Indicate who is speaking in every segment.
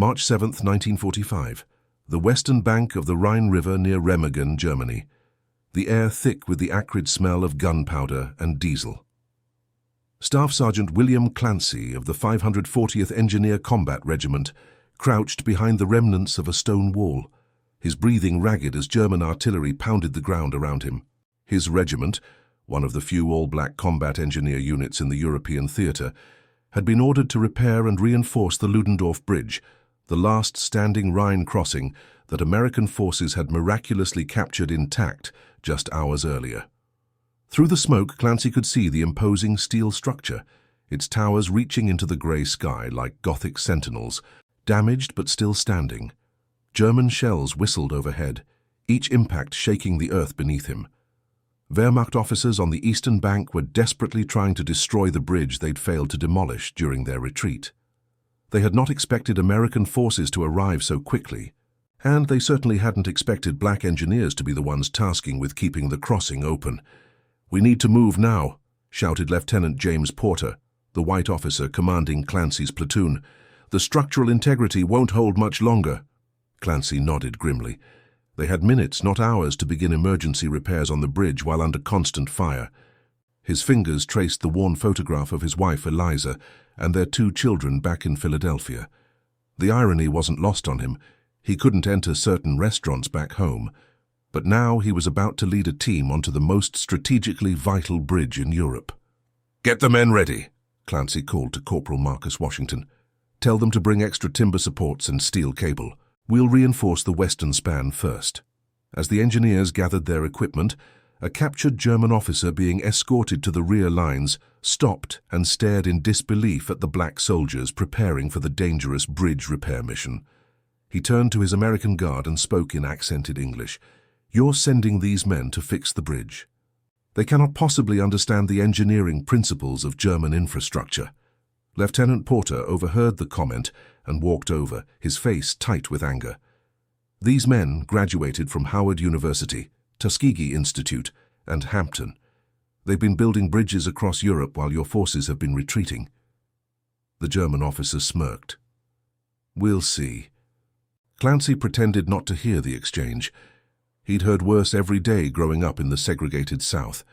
Speaker 1: March 7, 1945. The western bank of the Rhine River near Remagen, Germany. The air thick with the acrid smell of gunpowder and diesel. Staff Sergeant William Clancy of the 540th Engineer Combat Regiment crouched behind the remnants of a stone wall, his breathing ragged as German artillery pounded the ground around him. His regiment, one of the few all-black combat engineer units in the European theatre, had been ordered to repair and reinforce the Ludendorff Bridge, the last standing Rhine crossing that American forces had miraculously captured intact just hours earlier. Through the smoke, Clancy could see the imposing steel structure, its towers reaching into the grey sky like Gothic sentinels, damaged but still standing. German shells whistled overhead, each impact shaking the earth beneath him. Wehrmacht officers on the eastern bank were desperately trying to destroy the bridge they'd failed to demolish during their retreat. They had not expected American forces to arrive so quickly, and they certainly hadn't expected black engineers to be the ones tasking with keeping the crossing open. "We need to move now," shouted Lieutenant James Porter, the white officer commanding Clancy's platoon. "The structural integrity won't hold much longer." Clancy nodded grimly. They had minutes, not hours, to begin emergency repairs on the bridge while under constant fire. His fingers traced the worn photograph of his wife Eliza and their 2 children back in Philadelphia. The irony wasn't lost on him. He couldn't enter certain restaurants back home, but now he was about to lead a team onto the most strategically vital bridge in Europe. "Get the men ready," Clancy called to Corporal Marcus Washington. "Tell them to bring extra timber supports and steel cable. We'll reinforce the western span first." As the engineers gathered their equipment, a captured German officer being escorted to the rear lines stopped and stared in disbelief at the black soldiers preparing for the dangerous bridge repair mission. He turned to his American guard and spoke in accented English. "You're sending these men to fix the bridge. They cannot possibly understand the engineering principles of German infrastructure." Lieutenant Porter overheard the comment and walked over, his face tight with anger. These men graduated from Howard University, Tuskegee Institute, and Hampton. They've been building bridges across Europe while your forces have been retreating. The German officer smirked. "We'll see." Clancy pretended not to hear the exchange. He'd heard worse every day growing up in the segregated South,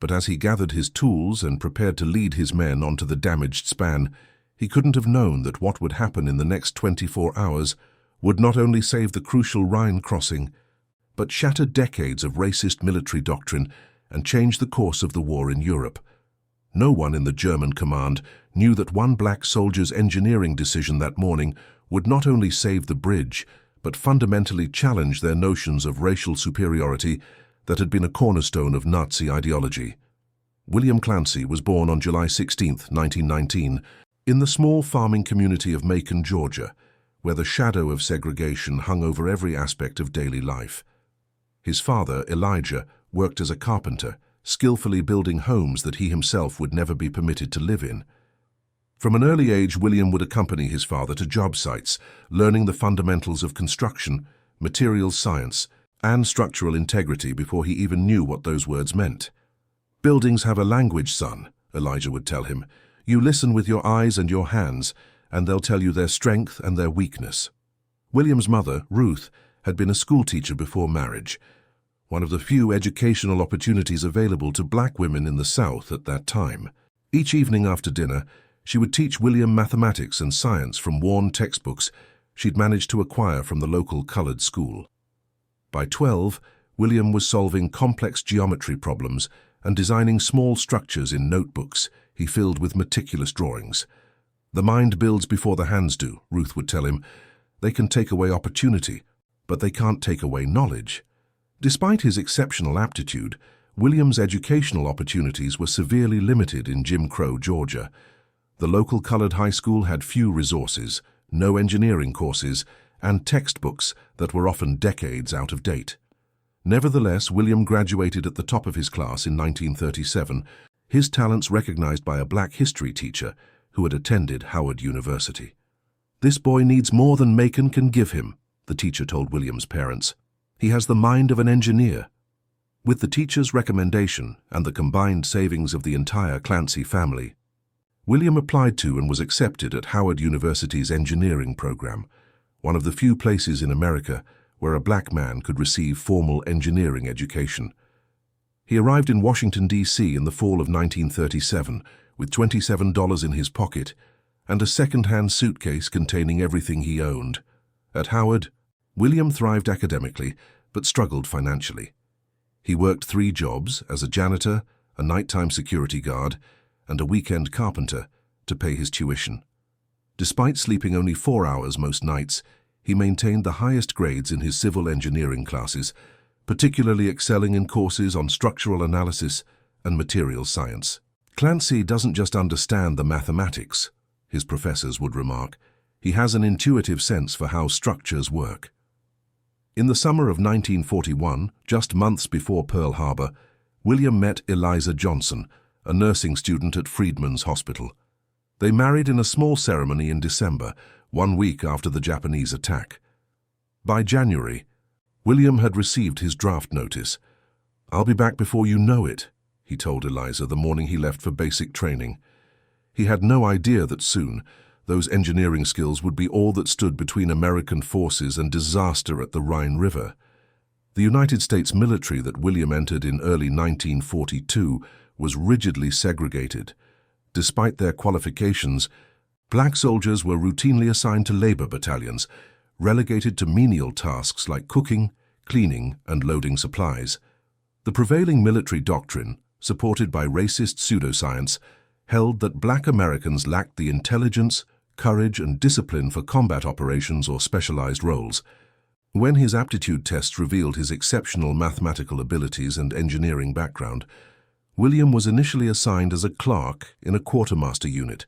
Speaker 1: but as he gathered his tools and prepared to lead his men onto the damaged span, he couldn't have known that what would happen in the next 24 hours would not only save the crucial Rhine crossing, but shatter decades of racist military doctrine and change the course of the war in Europe. No one in the German command knew that one black soldier's engineering decision that morning would not only save the bridge, but fundamentally challenge their notions of racial superiority that had been a cornerstone of Nazi ideology. William Clancy was born on July 16, 1919, in the small farming community of Macon, Georgia, where the shadow of segregation hung over every aspect of daily life. His father, Elijah, worked as a carpenter, skillfully building homes that he himself would never be permitted to live in. From an early age, William would accompany his father to job sites, learning the fundamentals of construction, materials science, and structural integrity before he even knew what those words meant. "Buildings have a language, son," Elijah would tell him. "You listen with your eyes and your hands, and they'll tell you their strength and their weakness." William's mother, Ruth, had been a schoolteacher before marriage, one of the few educational opportunities available to black women in the South at that time. Each evening after dinner, she would teach William mathematics and science from worn textbooks she'd managed to acquire from the local colored school. By 12, William was solving complex geometry problems and designing small structures in notebooks he filled with meticulous drawings. "The mind builds before the hands do," Ruth would tell him. "They can take away opportunity, but they can't take away knowledge." Despite his exceptional aptitude, William's educational opportunities were severely limited in Jim Crow, Georgia. The local colored high school had few resources, no engineering courses, and textbooks that were often decades out of date. Nevertheless, William graduated at the top of his class in 1937, his talents recognized by a black history teacher who had attended Howard University. "This boy needs more than Macon can give him," the teacher told William's parents. "He has the mind of an engineer." With the teacher's recommendation and the combined savings of the entire Clancy family, William applied to and was accepted at Howard University's engineering program. one of the few places in America where a black man could receive formal engineering education. He arrived in Washington, D.C. in the fall of 1937 with $27 in his pocket and a second-hand suitcase containing everything he owned. At Howard, William thrived academically but struggled financially. He worked 3 jobs as a janitor, a nighttime security guard, and a weekend carpenter to pay his tuition. Despite sleeping only 4 hours most nights, he maintained the highest grades in his civil engineering classes, particularly excelling in courses on structural analysis and materials science. "Clancy doesn't just understand the mathematics," his professors would remark. "He has an intuitive sense for how structures work." In the summer of 1941, just months before Pearl Harbor, William met Eliza Johnson, a nursing student at Freedman's Hospital. They married in a small ceremony in December, 1 week after the Japanese attack. By January, William had received his draft notice. "I'll be back before you know it," he told Eliza the morning he left for basic training. He had no idea that soon, those engineering skills would be all that stood between American forces and disaster at the Rhine River. The United States military that William entered in early 1942 was rigidly segregated. Despite their qualifications, black soldiers were routinely assigned to labor battalions, relegated to menial tasks like cooking, cleaning, and loading supplies. The prevailing military doctrine, supported by racist pseudoscience, held that black Americans lacked the intelligence, courage, and discipline for combat operations or specialized roles. When his aptitude tests revealed his exceptional mathematical abilities and engineering background, William was initially assigned as a clerk in a quartermaster unit,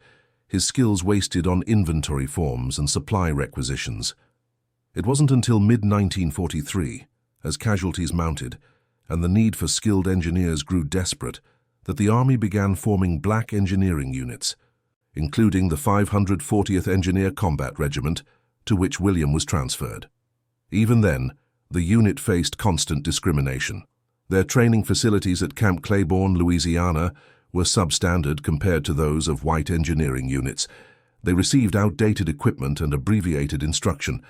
Speaker 1: his skills wasted on inventory forms and supply requisitions. It wasn't until mid-1943, as casualties mounted and the need for skilled engineers grew desperate, that the Army began forming black engineering units, including the 540th Engineer Combat Regiment, to which William was transferred. Even then, the unit faced constant discrimination. Their training facilities at Camp Claiborne, Louisiana, were substandard compared to those of white engineering units. They received outdated equipment and abbreviated instruction.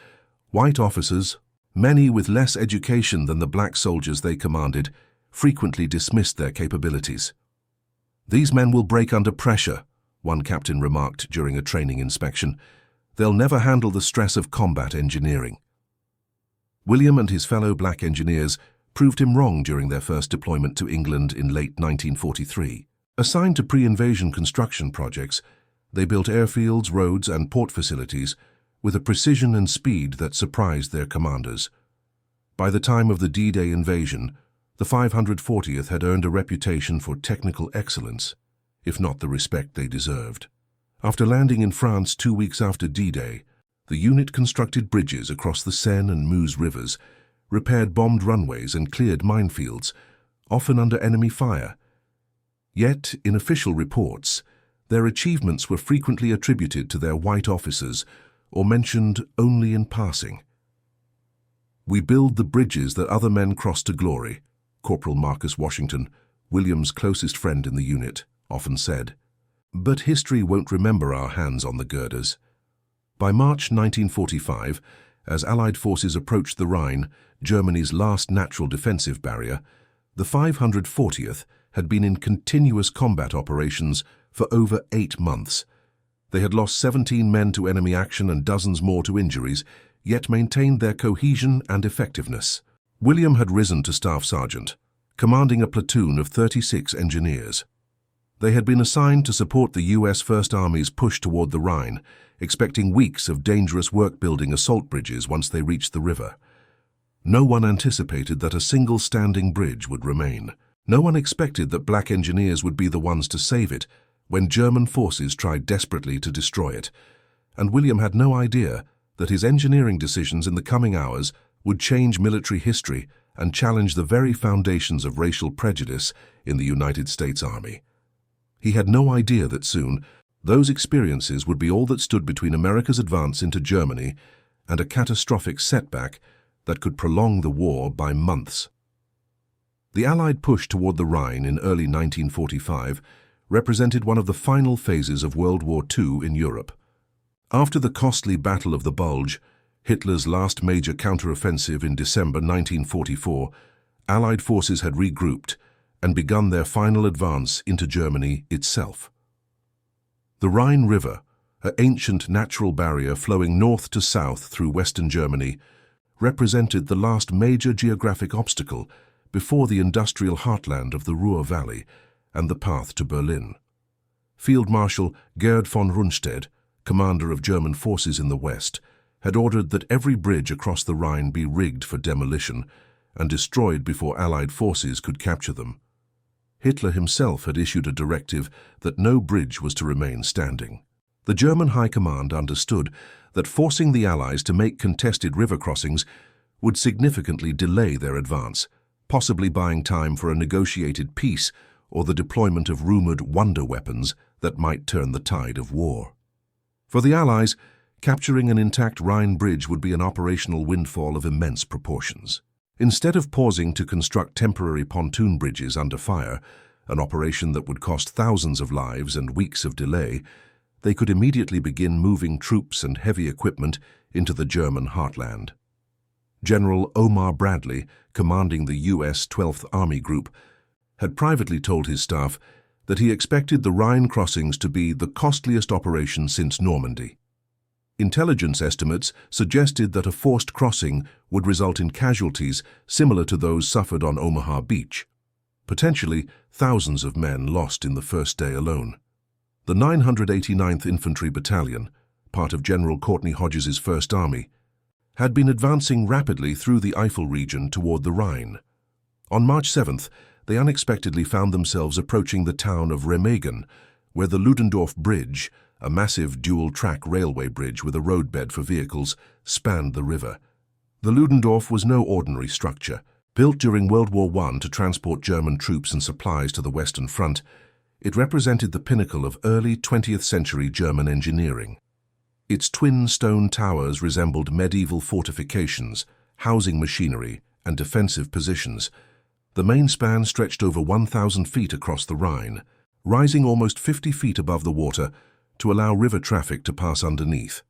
Speaker 1: White officers, many with less education than the black soldiers they commanded, frequently dismissed their capabilities. "These men will break under pressure," one captain remarked during a training inspection. "They'll never handle the stress of combat engineering." William and his fellow black engineers proved him wrong during their first deployment to England in late 1943. Assigned to pre-invasion construction projects, they built airfields, roads, and port facilities with a precision and speed that surprised their commanders. By the time of the D-Day invasion, the 540th had earned a reputation for technical excellence, if not the respect they deserved. After landing in France 2 weeks after D-Day, the unit constructed bridges across the Seine and Meuse rivers, repaired bombed runways and cleared minefields, often under enemy fire. Yet, in official reports, their achievements were frequently attributed to their white officers or mentioned only in passing. "We build the bridges that other men cross to glory," Corporal Marcus Washington, William's closest friend in the unit, often said. But history won't remember our hands on the girders. By March 1945, as Allied forces approached the Rhine, Germany's last natural defensive barrier, the 540th had been in continuous combat operations for over 8 months. They had lost 17 men to enemy action and dozens more to injuries, yet maintained their cohesion and effectiveness. William had risen to staff sergeant, commanding a platoon of 36 engineers. They had been assigned to support the U.S. First Army's push toward the Rhine, expecting weeks of dangerous work-building assault bridges once they reached the river. No one anticipated that a single standing bridge would remain. No one expected that black engineers would be the ones to save it when German forces tried desperately to destroy it. And William had no idea that his engineering decisions in the coming hours would change military history and challenge the very foundations of racial prejudice in the United States Army. He had no idea that soon those experiences would be all that stood between America's advance into Germany and a catastrophic setback that could prolong the war by months. The Allied push toward the Rhine in early 1945 represented one of the final phases of World War II in Europe. After the costly Battle of the Bulge, Hitler's last major counteroffensive in December 1944, Allied forces had regrouped and begun their final advance into Germany itself. The Rhine River, an ancient natural barrier flowing north to south through western Germany, represented the last major geographic obstacle before the industrial heartland of the Ruhr Valley and the path to Berlin. Field Marshal Gerd von Rundstedt, commander of German forces in the west, had ordered that every bridge across the Rhine be rigged for demolition and destroyed before Allied forces could capture them. Hitler himself had issued a directive that no bridge was to remain standing. The German High Command understood that forcing the Allies to make contested river crossings would significantly delay their advance, possibly buying time for a negotiated peace or the deployment of rumored wonder weapons that might turn the tide of war. For the Allies, capturing an intact Rhine bridge would be an operational windfall of immense proportions. Instead of pausing to construct temporary pontoon bridges under fire, an operation that would cost thousands of lives and weeks of delay, they could immediately begin moving troops and heavy equipment into the German heartland. General Omar Bradley, commanding the U.S. 12th Army Group, had privately told his staff that he expected the Rhine crossings to be the costliest operation since Normandy. Intelligence estimates suggested that a forced crossing would result in casualties similar to those suffered on Omaha Beach. Potentially, thousands of men lost in the first day alone. The 989th Infantry Battalion, part of General Courtney Hodges's First Army, had been advancing rapidly through the Eifel region toward the Rhine. On March 7th, they unexpectedly found themselves approaching the town of Remagen, where the Ludendorff Bridge, a massive dual-track railway bridge with a roadbed for vehicles, spanned the river. The Ludendorff was no ordinary structure. Built during World War I to transport German troops and supplies to the Western Front, it represented the pinnacle of early 20th century German engineering. Its twin stone towers resembled medieval fortifications, housing machinery, and defensive positions. The main span stretched over 1,000 feet across the Rhine, rising almost 50 feet above the water to allow river traffic to pass underneath.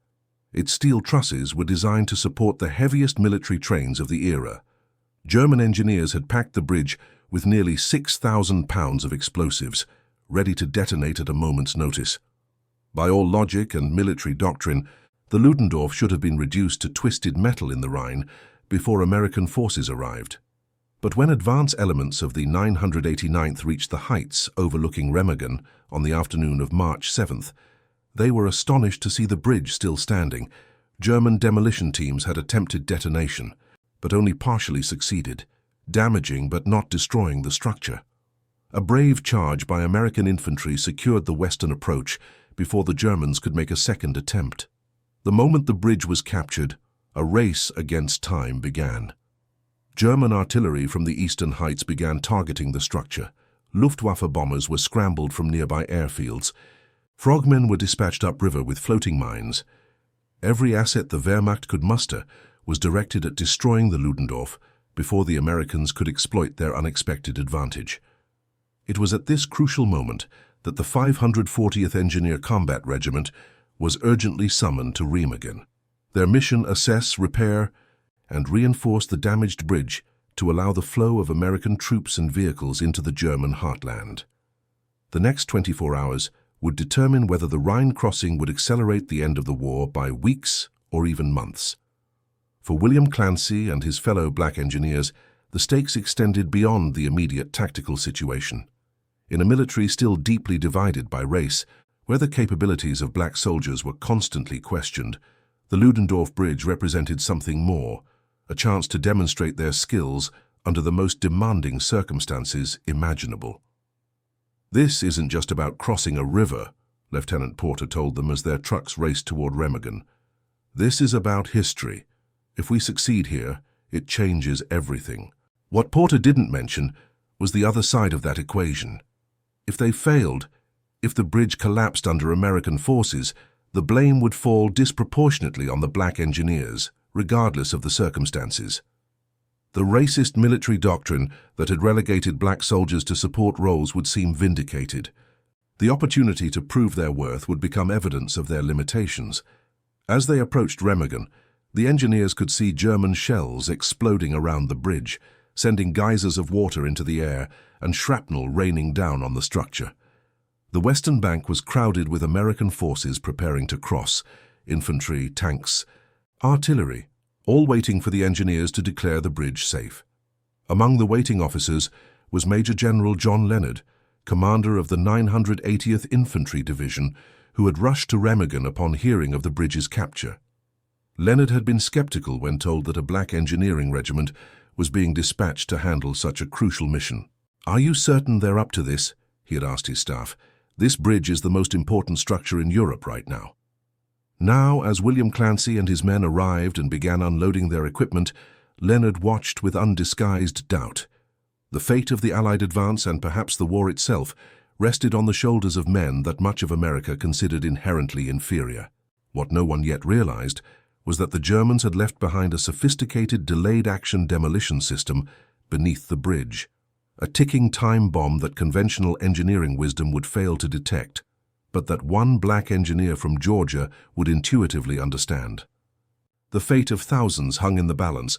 Speaker 1: Its steel trusses were designed to support the heaviest military trains of the era. German engineers had packed the bridge with nearly 6,000 pounds of explosives, ready to detonate at a moment's notice. By all logic and military doctrine, the Ludendorff should have been reduced to twisted metal in the Rhine before American forces arrived. But when advance elements of the 989th reached the heights overlooking Remagen on the afternoon of March 7th, they were astonished to see the bridge still standing. German demolition teams had attempted detonation, but only partially succeeded, damaging but not destroying the structure. A brave charge by American infantry secured the western approach before the Germans could make a second attempt. The moment the bridge was captured, a race against time began. German artillery from the eastern heights began targeting the structure. Luftwaffe bombers were scrambled from nearby airfields. Frogmen were dispatched upriver with floating mines. Every asset the Wehrmacht could muster was directed at destroying the Ludendorff before the Americans could exploit their unexpected advantage. It was at this crucial moment that the 540th Engineer Combat Regiment was urgently summoned to Remagen. Their mission: assess, repair, and reinforce the damaged bridge to allow the flow of American troops and vehicles into the German heartland. The next 24 hours would determine whether the Rhine crossing would accelerate the end of the war by weeks or even months. For William Clancy and his fellow black engineers, the stakes extended beyond the immediate tactical situation. In a military still deeply divided by race, where the capabilities of black soldiers were constantly questioned, the Ludendorff Bridge represented something more, a chance to demonstrate their skills under the most demanding circumstances imaginable. "This isn't just about crossing a river," Lieutenant Porter told them as their trucks raced toward Remagen. "This is about history. If we succeed here, it changes everything." What Porter didn't mention was the other side of that equation. If they failed, if the bridge collapsed under American forces, the blame would fall disproportionately on the black engineers, regardless of the circumstances. The racist military doctrine that had relegated black soldiers to support roles would seem vindicated. The opportunity to prove their worth would become evidence of their limitations. As they approached Remagen, The engineers could see German shells exploding around the bridge, sending geysers of water into the air and shrapnel raining down on the structure. The western bank was crowded with American forces preparing to cross, infantry, tanks, artillery, all waiting for the engineers to declare the bridge safe. Among the waiting officers was Major General John Leonard, commander of the 980th Infantry Division, who had rushed to Remagen upon hearing of the bridge's capture. Leonard had been skeptical when told that a black engineering regiment was being dispatched to handle such a crucial mission. "Are you certain they're up to this?" he had asked his staff. "This bridge is the most important structure in Europe right now." Now, as William Clancy and his men arrived and began unloading their equipment, Leonard watched with undisguised doubt. The fate of the Allied advance, and perhaps the war itself, rested on the shoulders of men that much of America considered inherently inferior. What no one yet realized was that the Germans had left behind a sophisticated delayed-action demolition system beneath the bridge, a ticking time bomb that conventional engineering wisdom would fail to detect, but that one black engineer from Georgia would intuitively understand. The fate of thousands hung in the balance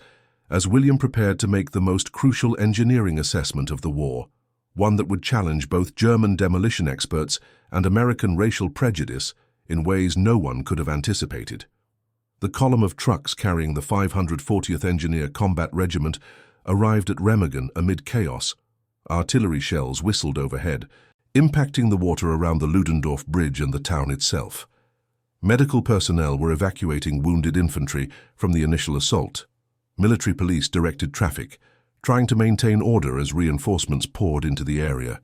Speaker 1: as William prepared to make the most crucial engineering assessment of the war, one that would challenge both German demolition experts and American racial prejudice in ways no one could have anticipated. The column of trucks carrying the 540th Engineer Combat Regiment arrived at Remagen amid chaos. Artillery shells whistled overhead, impacting the water around the Ludendorff Bridge and the town itself. Medical personnel were evacuating wounded infantry from the initial assault. Military police directed traffic, trying to maintain order as reinforcements poured into the area.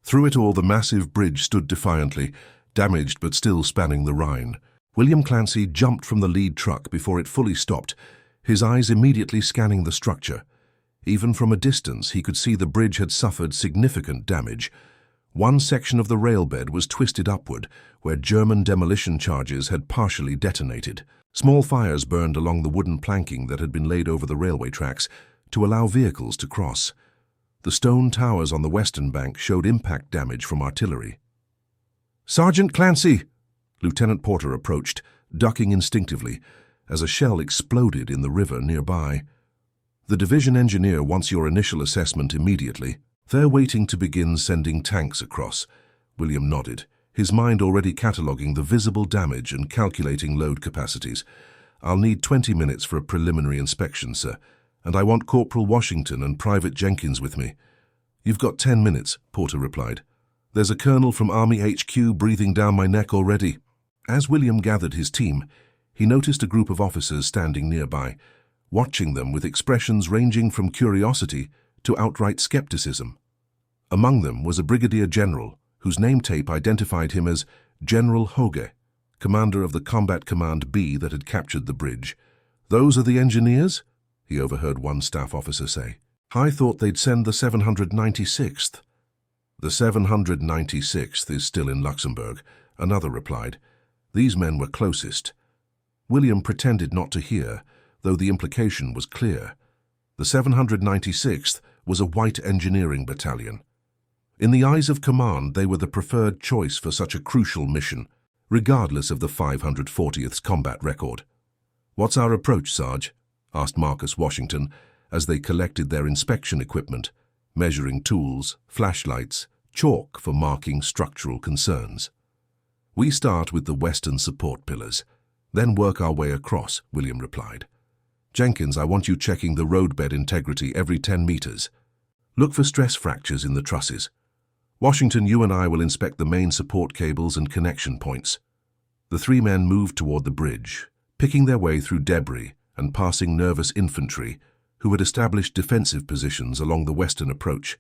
Speaker 1: Through it all, the massive bridge stood defiantly, damaged but still spanning the Rhine. William Clancy jumped from the lead truck before it fully stopped, his eyes immediately scanning the structure. Even from a distance, he could see the bridge had suffered significant damage. One section of the railbed was twisted upward, where German demolition charges had partially detonated. Small fires burned along the wooden planking that had been laid over the railway tracks to allow vehicles to cross. The stone towers on the western bank showed impact damage from artillery. "Sergeant Clancy!" Lieutenant Porter approached, ducking instinctively, as a shell exploded in the river nearby. "The division engineer wants your initial assessment immediately. They're waiting to begin sending tanks across." William nodded, his mind already cataloguing the visible damage and calculating load capacities. "I'll need 20 minutes for a preliminary inspection, sir, and I want Corporal Washington and Private Jenkins with me." "You've got 10 minutes, Porter replied. "There's a colonel from Army HQ breathing down my neck already." As William gathered his team, he noticed a group of officers standing nearby, watching them with expressions ranging from curiosity to outright skepticism. Among them was a brigadier general, whose name tape identified him as General Hoge, commander of the Combat Command B that had captured the bridge. "Those are the engineers?" he overheard one staff officer say. "I thought they'd send the 796th. "The 796th is still in Luxembourg," another replied. These men were closest. William pretended not to hear, though the implication was clear. The 796th was a white engineering battalion. In the eyes of command, they were the preferred choice for such a crucial mission, regardless of the 540th's combat record. "What's our approach, Sarge?" asked Marcus Washington as they collected their inspection equipment, measuring tools, flashlights, chalk for marking structural concerns. "We start with the western support pillars, then work our way across," William replied. "Jenkins, I want you checking the roadbed integrity every 10 meters. Look for stress fractures in the trusses. Washington, you and I will inspect the main support cables and connection points." The three men moved toward the bridge, picking their way through debris and passing nervous infantry who had established defensive positions along the western approach.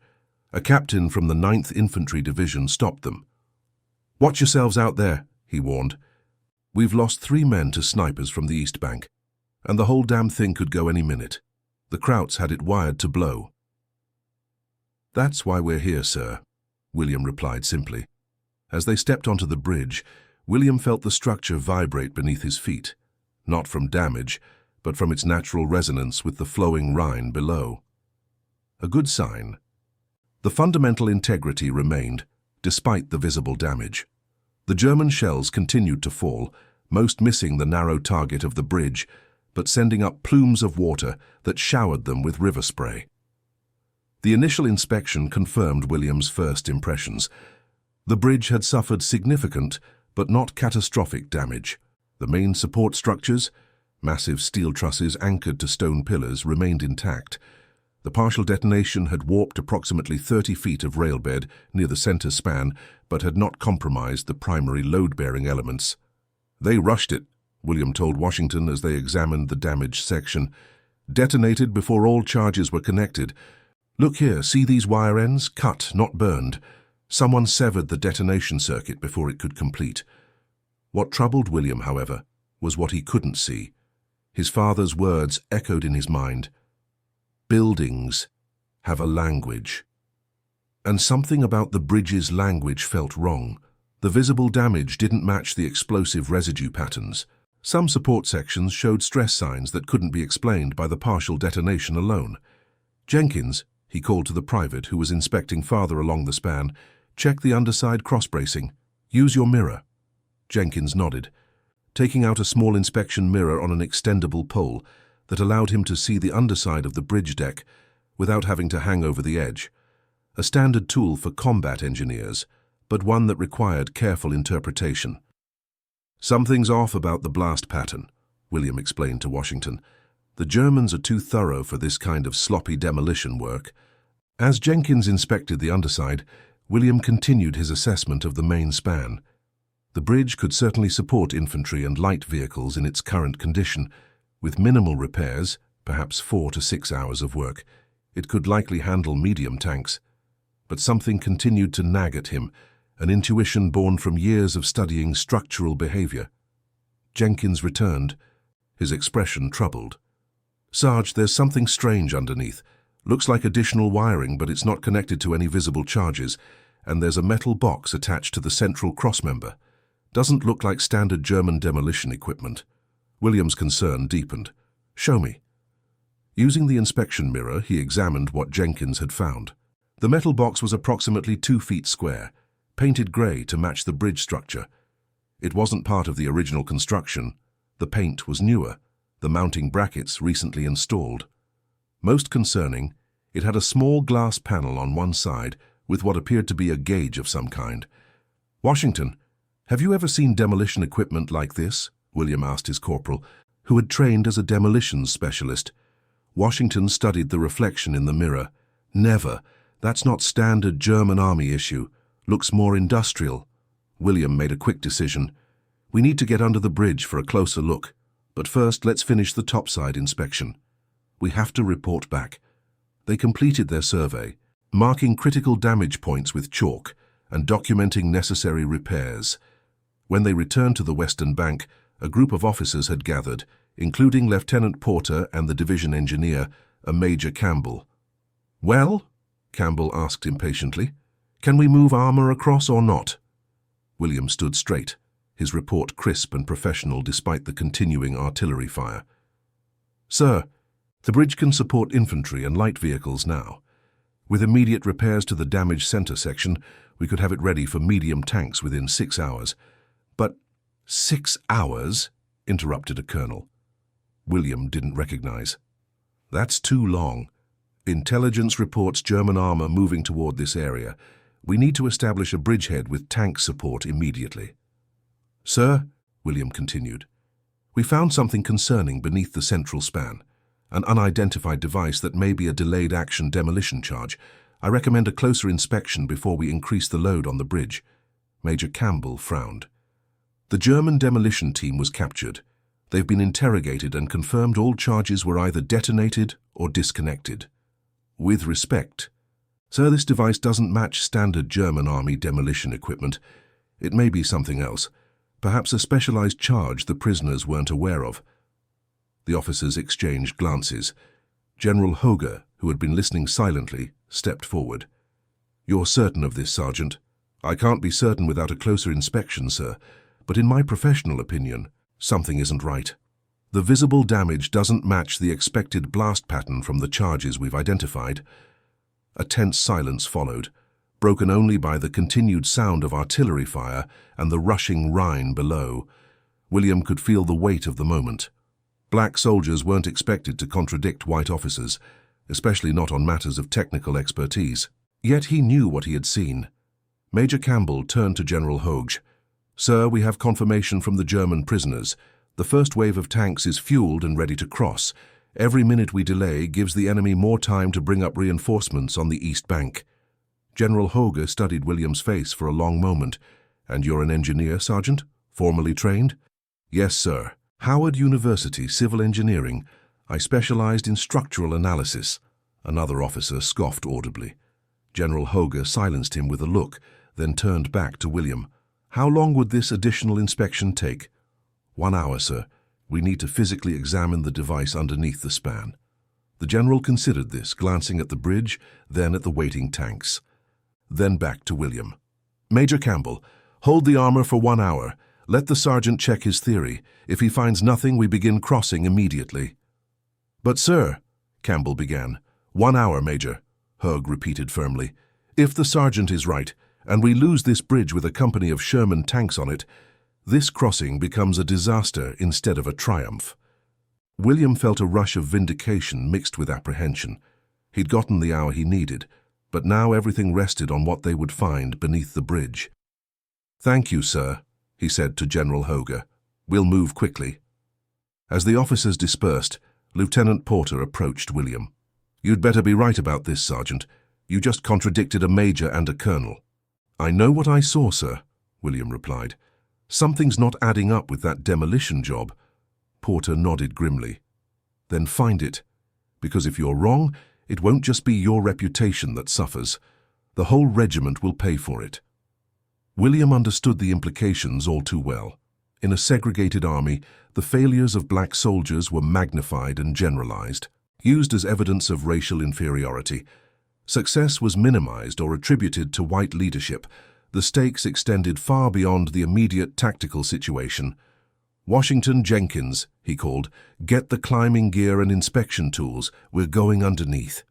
Speaker 1: A captain from the 9th Infantry Division stopped them. "Watch yourselves out there," he warned. "We've lost 3 men to snipers from the east bank, and the whole damn thing could go any minute. The Krauts had it wired to blow." "That's why we're here, sir," William replied simply. As they stepped onto the bridge, William felt the structure vibrate beneath his feet, not from damage, but from its natural resonance with the flowing Rhine below. A good sign. The fundamental integrity remained, despite the visible damage. The German shells continued to fall, most missing the narrow target of the bridge, but sending up plumes of water that showered them with river spray. The initial inspection confirmed William's first impressions. The bridge had suffered significant, but not catastrophic damage. The main support structures, massive steel trusses anchored to stone pillars, remained intact. The partial detonation had warped approximately 30 feet of railbed near the center span, but had not compromised the primary load-bearing elements. "They rushed it," William told Washington as they examined the damaged section. "Detonated before all charges were connected. Look here, see these wire ends? Cut, not burned. Someone severed the detonation circuit before it could complete." What troubled William, however, was what he couldn't see. His father's words echoed in his mind. Buildings have a language. And something about the bridge's language felt wrong. The visible damage didn't match the explosive residue patterns. Some support sections showed stress signs that couldn't be explained by the partial detonation alone. "Jenkins," he called to the private who was inspecting farther along the span, "check the underside cross-bracing. Use your mirror." Jenkins nodded, taking out a small inspection mirror on an extendable pole that allowed him to see the underside of the bridge deck without having to hang over the edge. A standard tool for combat engineers, but one that required careful interpretation. "Something's off about the blast pattern," William explained to Washington. "The Germans are too thorough for this kind of sloppy demolition work." As Jenkins inspected the underside, William continued his assessment of the main span. The bridge could certainly support infantry and light vehicles in its current condition. With minimal repairs, perhaps 4 to 6 hours of work, it could likely handle medium tanks. But something continued to nag at him, an intuition born from years of studying structural behavior. Jenkins returned, his expression troubled. "Sarge, there's something strange underneath. Looks like additional wiring, but it's not connected to any visible charges, and there's a metal box attached to the central crossmember. Doesn't look like standard German demolition equipment." William's concern deepened. "Show me." Using the inspection mirror, he examined what Jenkins had found. The metal box was approximately 2 feet square, painted grey to match the bridge structure. It wasn't part of the original construction. The paint was newer, the mounting brackets recently installed. Most concerning, it had a small glass panel on one side with what appeared to be a gauge of some kind. "Washington, have you ever seen demolition equipment like this?" William asked his corporal, who had trained as a demolitions specialist. Washington studied the reflection in the mirror. "Never. That's not standard German army issue. Looks more industrial." William made a quick decision. "We need to get under the bridge for a closer look. But first, let's finish the topside inspection. We have to report back." They completed their survey, marking critical damage points with chalk and documenting necessary repairs. When they returned to the western bank, a group of officers had gathered, including Lieutenant Porter and the division engineer, a Major Campbell. "Well?" Campbell asked impatiently. "Can we move armor across or not?" William stood straight, his report crisp and professional despite the continuing artillery fire. "Sir, the bridge can support infantry and light vehicles now. With immediate repairs to the damaged center section, we could have it ready for medium tanks within 6 hours. But 6 hours? Interrupted a colonel. William didn't recognize. That's too long. Intelligence reports German armor moving toward this area. We need to establish a bridgehead with tank support immediately. Sir, William continued, we found something concerning beneath the central span. An unidentified device that may be a delayed action demolition charge. I recommend a closer inspection before we increase the load on the bridge. Major Campbell frowned. The German demolition team was captured. They've been interrogated and confirmed all charges were either detonated or disconnected. With respect, sir, this device doesn't match standard German army demolition equipment. It may be something else, perhaps a specialized charge the prisoners weren't aware of. The officers exchanged glances. General Hoger, who had been listening silently, stepped forward. You're certain of this, Sergeant? I can't be certain without a closer inspection, sir, but in my professional opinion, something isn't right. The visible damage doesn't match the expected blast pattern from the charges we've identified. A tense silence followed, broken only by the continued sound of artillery fire and the rushing Rhine below. William could feel the weight of the moment. Black soldiers weren't expected to contradict white officers, especially not on matters of technical expertise. Yet he knew what he had seen. Major Campbell turned to General Hoge. "Sir, we have confirmation from the German prisoners. The first wave of tanks is fueled and ready to cross. Every minute we delay gives the enemy more time to bring up reinforcements on the east bank." General Hoge studied William's face for a long moment. "And you're an engineer, Sergeant? Formally trained?" "Yes, sir. Howard University Civil Engineering. I specialized in structural analysis." Another officer scoffed audibly. General Hoge silenced him with a look, then turned back to William. "How long would this additional inspection take?" "1 hour, sir. We need to physically examine the device underneath the span." The general considered this, glancing at the bridge, then at the waiting tanks. Then back to William. "Major Campbell, hold the armor for 1 hour. Let the sergeant check his theory. If he finds nothing, we begin crossing immediately." "But, sir," Campbell began. 1 hour, Major," Hoge repeated firmly. "If the sergeant is right, and we lose this bridge with a company of Sherman tanks on it, this crossing becomes a disaster instead of a triumph." William felt a rush of vindication mixed with apprehension. He'd gotten the hour he needed, but now everything rested on what they would find beneath the bridge. "Thank you, sir," he said to General Hoge. "We'll move quickly." As the officers dispersed, Lieutenant Porter approached William. "You'd better be right about this, Sergeant. You just contradicted a major and a colonel." "I know what I saw, sir," William replied. "Something's not adding up with that demolition job." Porter nodded grimly. "Then find it. Because if you're wrong, it won't just be your reputation that suffers. The whole regiment will pay for it." William understood the implications all too well. In a segregated army, the failures of black soldiers were magnified and generalized, used as evidence of racial inferiority. Success was minimized or attributed to white leadership. The stakes extended far beyond the immediate tactical situation. "Washington, Jenkins," he called, "get the climbing gear and inspection tools. We're going underneath."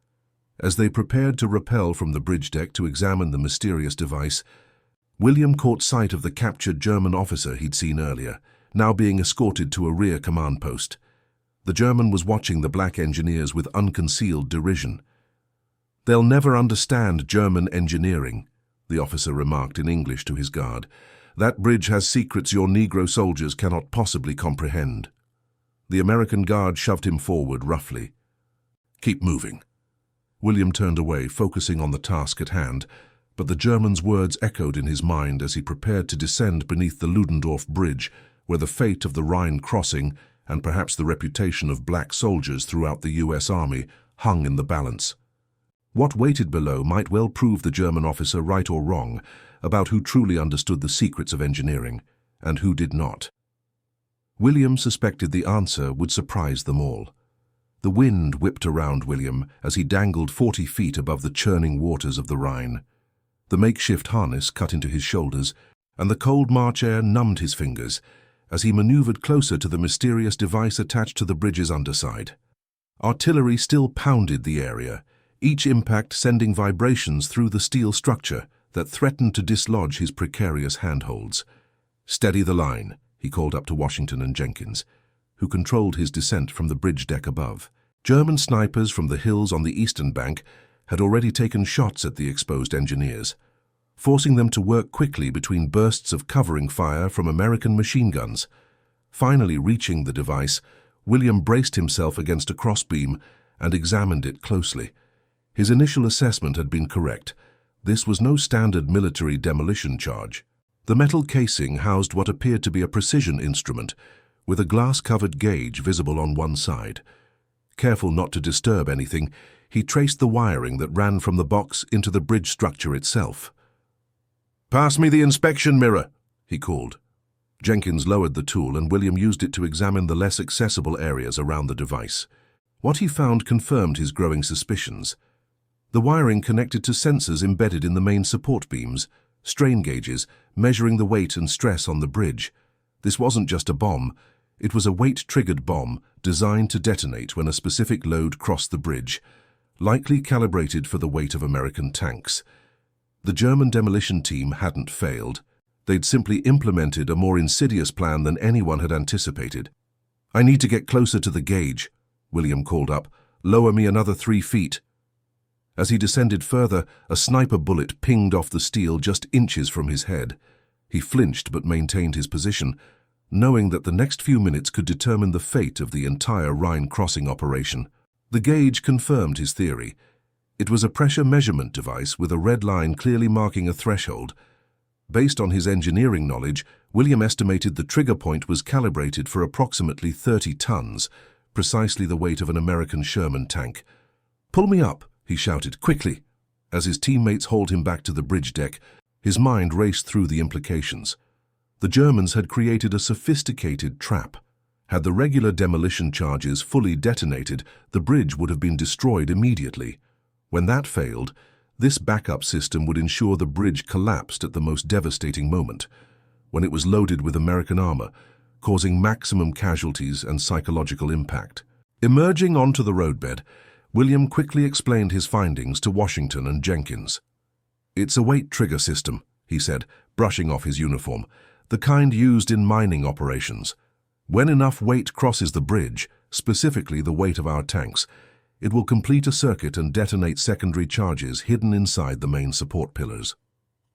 Speaker 1: As they prepared to rappel from the bridge deck to examine the mysterious device, William caught sight of the captured German officer he'd seen earlier, now being escorted to a rear command post. The German was watching the black engineers with unconcealed derision. "They'll never understand German engineering," the officer remarked in English to his guard. "That bridge has secrets your Negro soldiers cannot possibly comprehend." The American guard shoved him forward roughly. "Keep moving." William turned away, focusing on the task at hand, but the German's words echoed in his mind as he prepared to descend beneath the Ludendorff Bridge, where the fate of the Rhine crossing, and perhaps the reputation of black soldiers throughout the U.S. Army, hung in the balance. What waited below might well prove the German officer right or wrong about who truly understood the secrets of engineering, and who did not. William suspected the answer would surprise them all. The wind whipped around William as he dangled 40 feet above the churning waters of the Rhine. The makeshift harness cut into his shoulders, and the cold March air numbed his fingers as he maneuvered closer to the mysterious device attached to the bridge's underside. Artillery still pounded the area, each impact sending vibrations through the steel structure that threatened to dislodge his precarious handholds. "Steady the line," he called up to Washington and Jenkins, who controlled his descent from the bridge deck above. German snipers from the hills on the eastern bank had already taken shots at the exposed engineers, forcing them to work quickly between bursts of covering fire from American machine guns. Finally reaching the device, William braced himself against a crossbeam and examined it closely. His initial assessment had been correct. This was no standard military demolition charge. The metal casing housed what appeared to be a precision instrument, with a glass-covered gauge visible on one side. Careful not to disturb anything, he traced the wiring that ran from the box into the bridge structure itself. "Pass me the inspection mirror," he called. Jenkins lowered the tool and William used it to examine the less accessible areas around the device. What he found confirmed his growing suspicions. The wiring connected to sensors embedded in the main support beams, strain gauges, measuring the weight and stress on the bridge. This wasn't just a bomb. It was a weight-triggered bomb designed to detonate when a specific load crossed the bridge, likely calibrated for the weight of American tanks. The German demolition team hadn't failed. They'd simply implemented a more insidious plan than anyone had anticipated. I need to get closer to the gauge, William called up. Lower me another 3 feet. As he descended further, a sniper bullet pinged off the steel just inches from his head. He flinched but maintained his position, knowing that the next few minutes could determine the fate of the entire Rhine crossing operation. The gauge confirmed his theory. It was a pressure measurement device with a red line clearly marking a threshold. Based on his engineering knowledge, William estimated the trigger point was calibrated for approximately 30 tons, precisely the weight of an American Sherman tank. "Pull me up," he shouted, "quickly." As his teammates hauled him back to the bridge deck, his mind raced through the implications. The Germans had created a sophisticated trap. Had the regular demolition charges fully detonated, the bridge would have been destroyed immediately. When that failed, this backup system would ensure the bridge collapsed at the most devastating moment, when it was loaded with American armor, causing maximum casualties and psychological impact. Emerging onto the roadbed, William quickly explained his findings to Washington and Jenkins. "It's a weight trigger system," he said, brushing off his uniform, "the kind used in mining operations. When enough weight crosses the bridge, specifically the weight of our tanks, it will complete a circuit and detonate secondary charges hidden inside the main support pillars."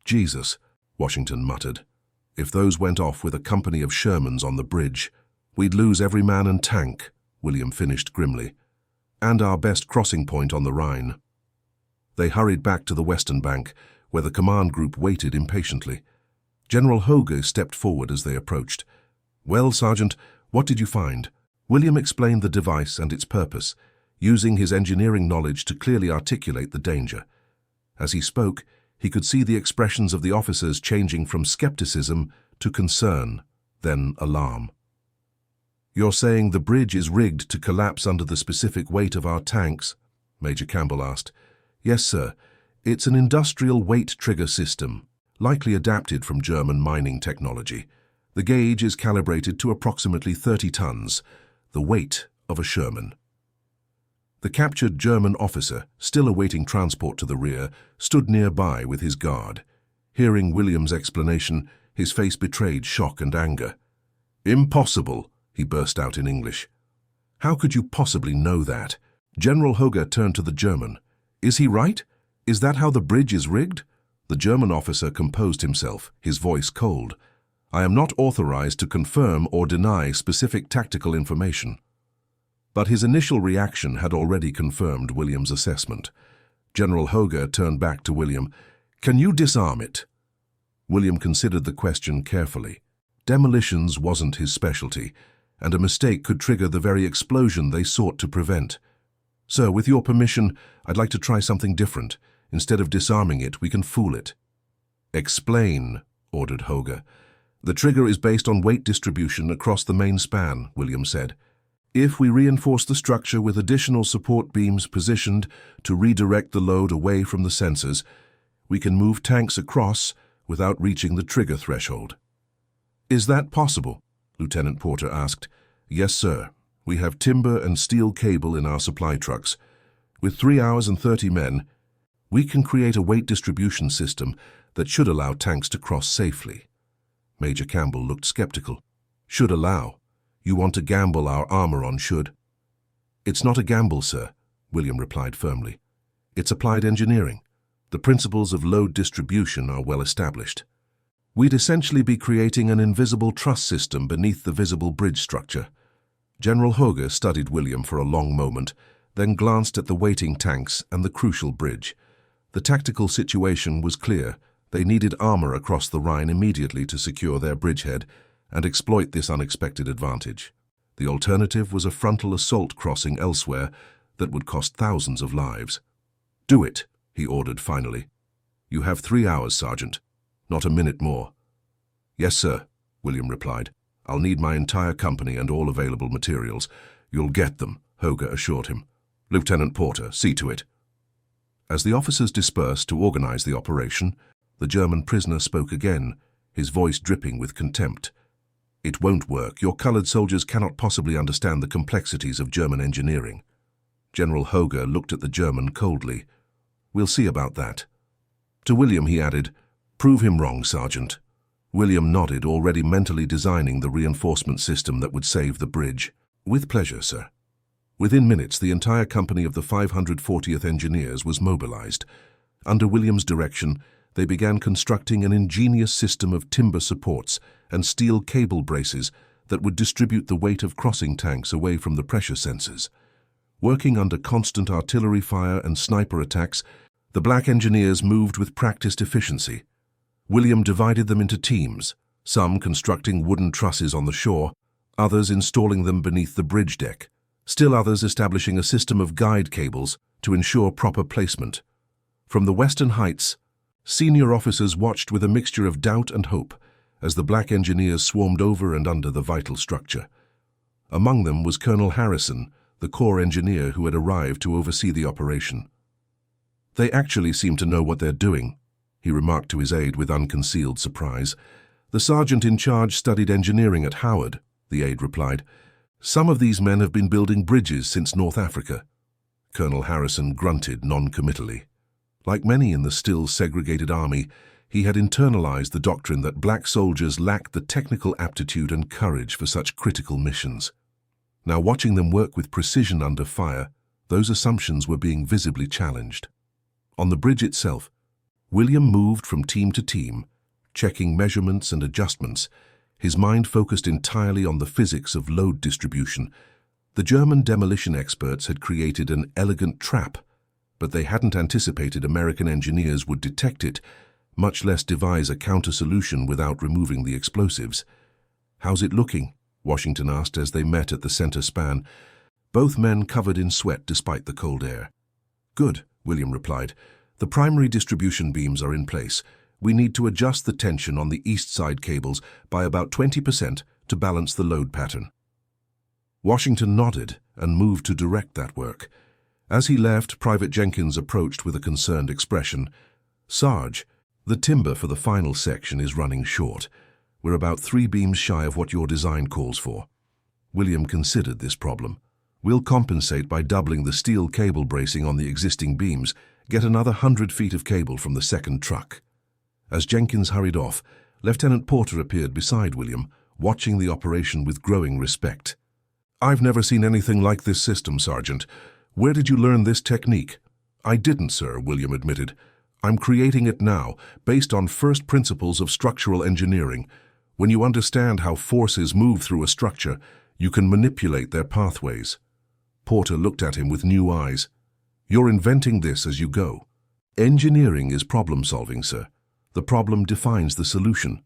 Speaker 1: "Jesus," Washington muttered. "If those went off with a company of Shermans on the bridge, we'd lose every man and tank," William finished grimly. "And our best crossing point on the Rhine." They hurried back to the western bank, where the command group waited impatiently. General Hoge stepped forward as they approached. "Well, Sergeant, what did you find?" William explained the device and its purpose, using his engineering knowledge to clearly articulate the danger. As he spoke, he could see the expressions of the officers changing from skepticism to concern, then alarm. "You're saying the bridge is rigged to collapse under the specific weight of our tanks?" Major Campbell asked. "Yes, sir. It's an industrial weight trigger system, likely adapted from German mining technology. The gauge is calibrated to approximately 30 tons, the weight of a Sherman." The captured German officer, still awaiting transport to the rear, stood nearby with his guard. Hearing William's explanation, his face betrayed shock and anger. "Impossible," he burst out in English. "How could you possibly know that?" General Hoge turned to the German. "Is he right? Is that how the bridge is rigged?" The German officer composed himself, his voice cold. "I am not authorized to confirm or deny specific tactical information." But his initial reaction had already confirmed William's assessment. General Hoge turned back to William. "Can you disarm it?" William considered the question carefully. Demolitions wasn't his specialty, and a mistake could trigger the very explosion they sought to prevent. "Sir, with your permission, I'd like to try something different. Instead of disarming it, we can fool it." "Explain," ordered Hoge. "The trigger is based on weight distribution across the main span," William said. "If we reinforce the structure with additional support beams positioned to redirect the load away from the sensors, we can move tanks across without reaching the trigger threshold." "Is that possible?" Lieutenant Porter asked. "Yes, sir. We have timber and steel cable in our supply trucks. With 3 hours and 30 men, we can create a weight distribution system that should allow tanks to cross safely." Major Campbell looked skeptical. "Should allow? You want to gamble our armor on should?" "It's not a gamble, sir," William replied firmly. "It's applied engineering. The principles of load distribution are well established. We'd essentially be creating an invisible truss system beneath the visible bridge structure." General Hoge studied William for a long moment, then glanced at the waiting tanks and the crucial bridge. The tactical situation was clear. They needed armor across the Rhine immediately to secure their bridgehead and exploit this unexpected advantage. The alternative was a frontal assault crossing elsewhere that would cost thousands of lives. "Do it," he ordered finally. "You have 3 hours, Sergeant. Not a minute more." "Yes, sir," William replied. "I'll need my entire company and all available materials." "You'll get them," Hoge assured him. "Lieutenant Porter, see to it." As the officers dispersed to organize the operation, the German prisoner spoke again, his voice dripping with contempt. "It won't work. Your colored soldiers cannot possibly understand the complexities of German engineering." General Hoge looked at the German coldly. "We'll see about that." To William he added, "Prove him wrong, Sergeant." William nodded, already mentally designing the reinforcement system that would save the bridge. With pleasure, sir. Within minutes, the entire company of the 540th Engineers was mobilized. Under William's direction, they began constructing an ingenious system of timber supports and steel cable braces that would distribute the weight of crossing tanks away from the pressure sensors. Working under constant artillery fire and sniper attacks, the black engineers moved with practiced efficiency. William divided them into teams, some constructing wooden trusses on the shore, others installing them beneath the bridge deck, still others establishing a system of guide cables to ensure proper placement. From the western heights, senior officers watched with a mixture of doubt and hope as the black engineers swarmed over and under the vital structure. Among them was Colonel Harrison, the corps engineer who had arrived to oversee the operation. "They actually seem to know what they're doing," he remarked to his aide with unconcealed surprise. "The sergeant in charge studied engineering at Howard," the aide replied. "Some of these men have been building bridges since North Africa." Colonel Harrison grunted non-committally. Like many in the still segregated army, he had internalized the doctrine that black soldiers lacked the technical aptitude and courage for such critical missions. Now, watching them work with precision under fire, those assumptions were being visibly challenged. On the bridge itself, William moved from team to team, checking measurements and adjustments, his mind focused entirely on the physics of load distribution. The German demolition experts had created an elegant trap, but they hadn't anticipated American engineers would detect it, much less devise a counter-solution without removing the explosives. "How's it looking?" Washington asked as they met at the center span, both men covered in sweat despite the cold air. "Good," William replied. "The primary distribution beams are in place. We need to adjust the tension on the east side cables by about 20% to balance the load pattern." Washington nodded and moved to direct that work. As he left, Private Jenkins approached with a concerned expression. "Sarge, the timber for the final section is running short. We're about 3 beams shy of what your design calls for." William considered this problem. "We'll compensate by doubling the steel cable bracing on the existing beams, get another 100 feet of cable from the second truck." As Jenkins hurried off, Lieutenant Porter appeared beside William, watching the operation with growing respect. "I've never seen anything like this system, Sergeant. Where did you learn this technique?" "I didn't, sir," William admitted. "I'm creating it now, based on first principles of structural engineering. When you understand how forces move through a structure, you can manipulate their pathways." Porter looked at him with new eyes. "You're inventing this as you go." "Engineering is problem-solving, sir. The problem defines the solution."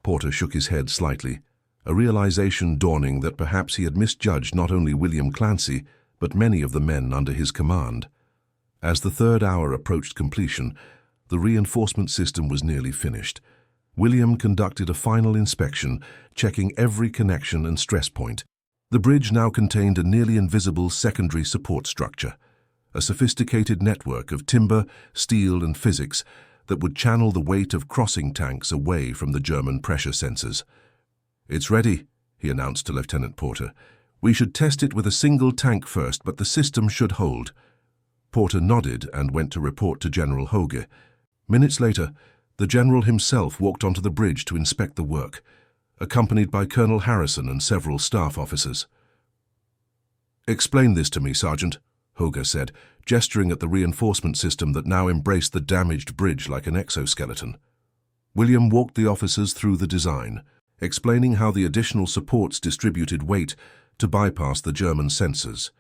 Speaker 1: Porter shook his head slightly, a realization dawning that perhaps he had misjudged not only William Clancy, but many of the men under his command. As the third hour approached completion, the reinforcement system was nearly finished. William conducted a final inspection, checking every connection and stress point. The bridge now contained a nearly invisible secondary support structure, a sophisticated network of timber, steel, and physics that would channel the weight of crossing tanks away from the German pressure sensors. "It's ready," he announced to Lieutenant Porter. "We should test it with a single tank first, but the system should hold." Porter nodded and went to report to General Hoge. Minutes later, the general himself walked onto the bridge to inspect the work, accompanied by Colonel Harrison and several staff officers. "Explain this to me, Sergeant," Hoge said, gesturing at the reinforcement system that now embraced the damaged bridge like an exoskeleton. William walked the officers through the design, explaining how the additional supports distributed weight to bypass the German sensors.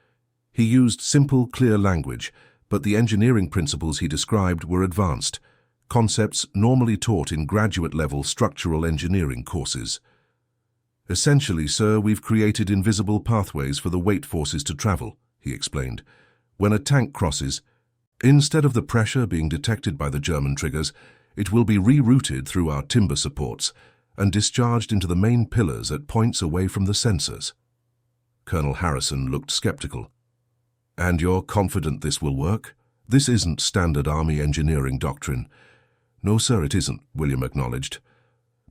Speaker 1: He used simple, clear language, but the engineering principles he described were advanced, concepts normally taught in graduate-level structural engineering courses. "Essentially, sir, we've created invisible pathways for the weight forces to travel," he explained. "When a tank crosses, instead of the pressure being detected by the German triggers, it will be rerouted through our timber supports and discharged into the main pillars at points away from the sensors." Colonel Harrison looked skeptical. "And you're confident this will work? This isn't standard Army engineering doctrine." "No, sir, it isn't," William acknowledged.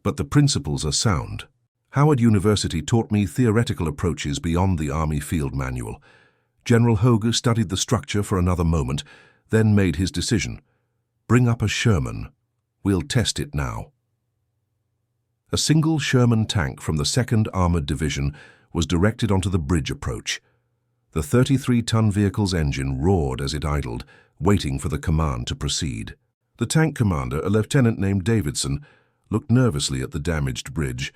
Speaker 1: "But the principles are sound. Howard University taught me theoretical approaches beyond the Army field manual." General Hoge studied the structure for another moment, then made his decision. "Bring up a Sherman. We'll test it now." A single Sherman tank from the 2nd Armored Division was directed onto the bridge approach. The 33-ton vehicle's engine roared as it idled, waiting for the command to proceed. The tank commander, a lieutenant named Davidson, looked nervously at the damaged bridge,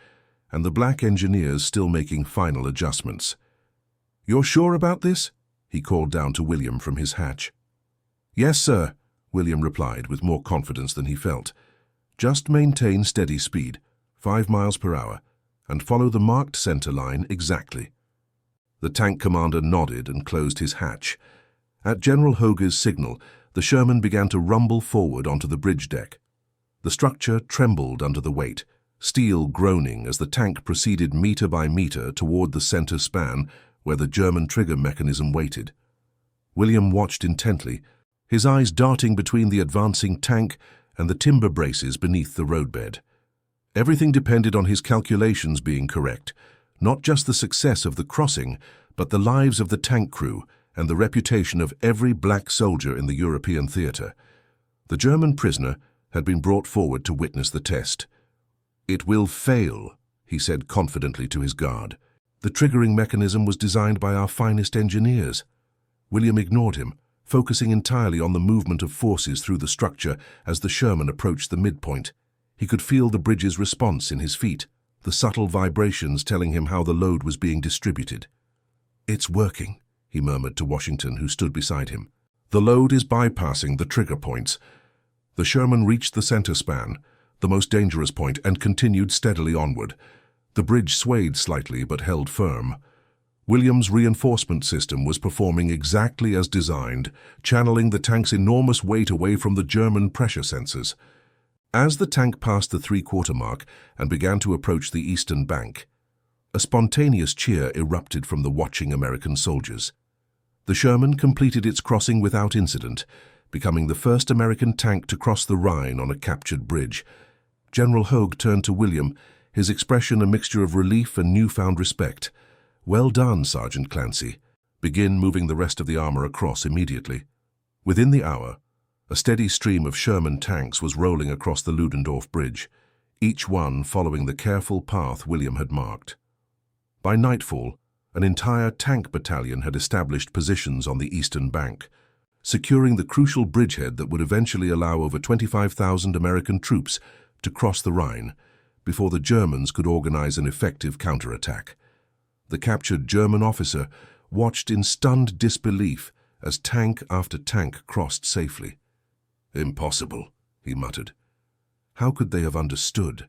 Speaker 1: and the black engineers still making final adjustments. "You're sure about this?" he called down to William from his hatch. "Yes, sir," William replied with more confidence than he felt. "Just maintain steady speed, 5 miles per hour, and follow the marked center line exactly." The tank commander nodded and closed his hatch. At General Hoge's signal, the Sherman began to rumble forward onto the bridge deck. The structure trembled under the weight, steel groaning as the tank proceeded meter by meter toward the center span where the German trigger mechanism waited. William watched intently, his eyes darting between the advancing tank and the timber braces beneath the roadbed. Everything depended on his calculations being correct, not just the success of the crossing, but the lives of the tank crew and the reputation of every black soldier in the European theater. The German prisoner had been brought forward to witness the test. "It will fail," he said confidently to his guard. "The triggering mechanism was designed by our finest engineers." William ignored him, focusing entirely on the movement of forces through the structure as the Sherman approached the midpoint. He could feel the bridge's response in his feet, the subtle vibrations telling him how the load was being distributed. "It's working," he murmured to Washington, who stood beside him. "The load is bypassing the trigger points." The Sherman reached the center span, the most dangerous point, and continued steadily onward. The bridge swayed slightly but held firm. William's reinforcement system was performing exactly as designed, channeling the tank's enormous weight away from the German pressure sensors. As the tank passed the 3/4 mark and began to approach the eastern bank, a spontaneous cheer erupted from the watching American soldiers. The Sherman completed its crossing without incident, becoming the first American tank to cross the Rhine on a captured bridge. General Hoge turned to William, his expression a mixture of relief and newfound respect. "Well done, Sergeant Clancy. Begin moving the rest of the armor across immediately." Within the hour, a steady stream of Sherman tanks was rolling across the Ludendorff Bridge, each one following the careful path William had marked. By nightfall, an entire tank battalion had established positions on the eastern bank, securing the crucial bridgehead that would eventually allow over 25,000 American troops to cross the Rhine before the Germans could organize an effective counterattack. The captured German officer watched in stunned disbelief as tank after tank crossed safely. "Impossible," he muttered. How could they have understood?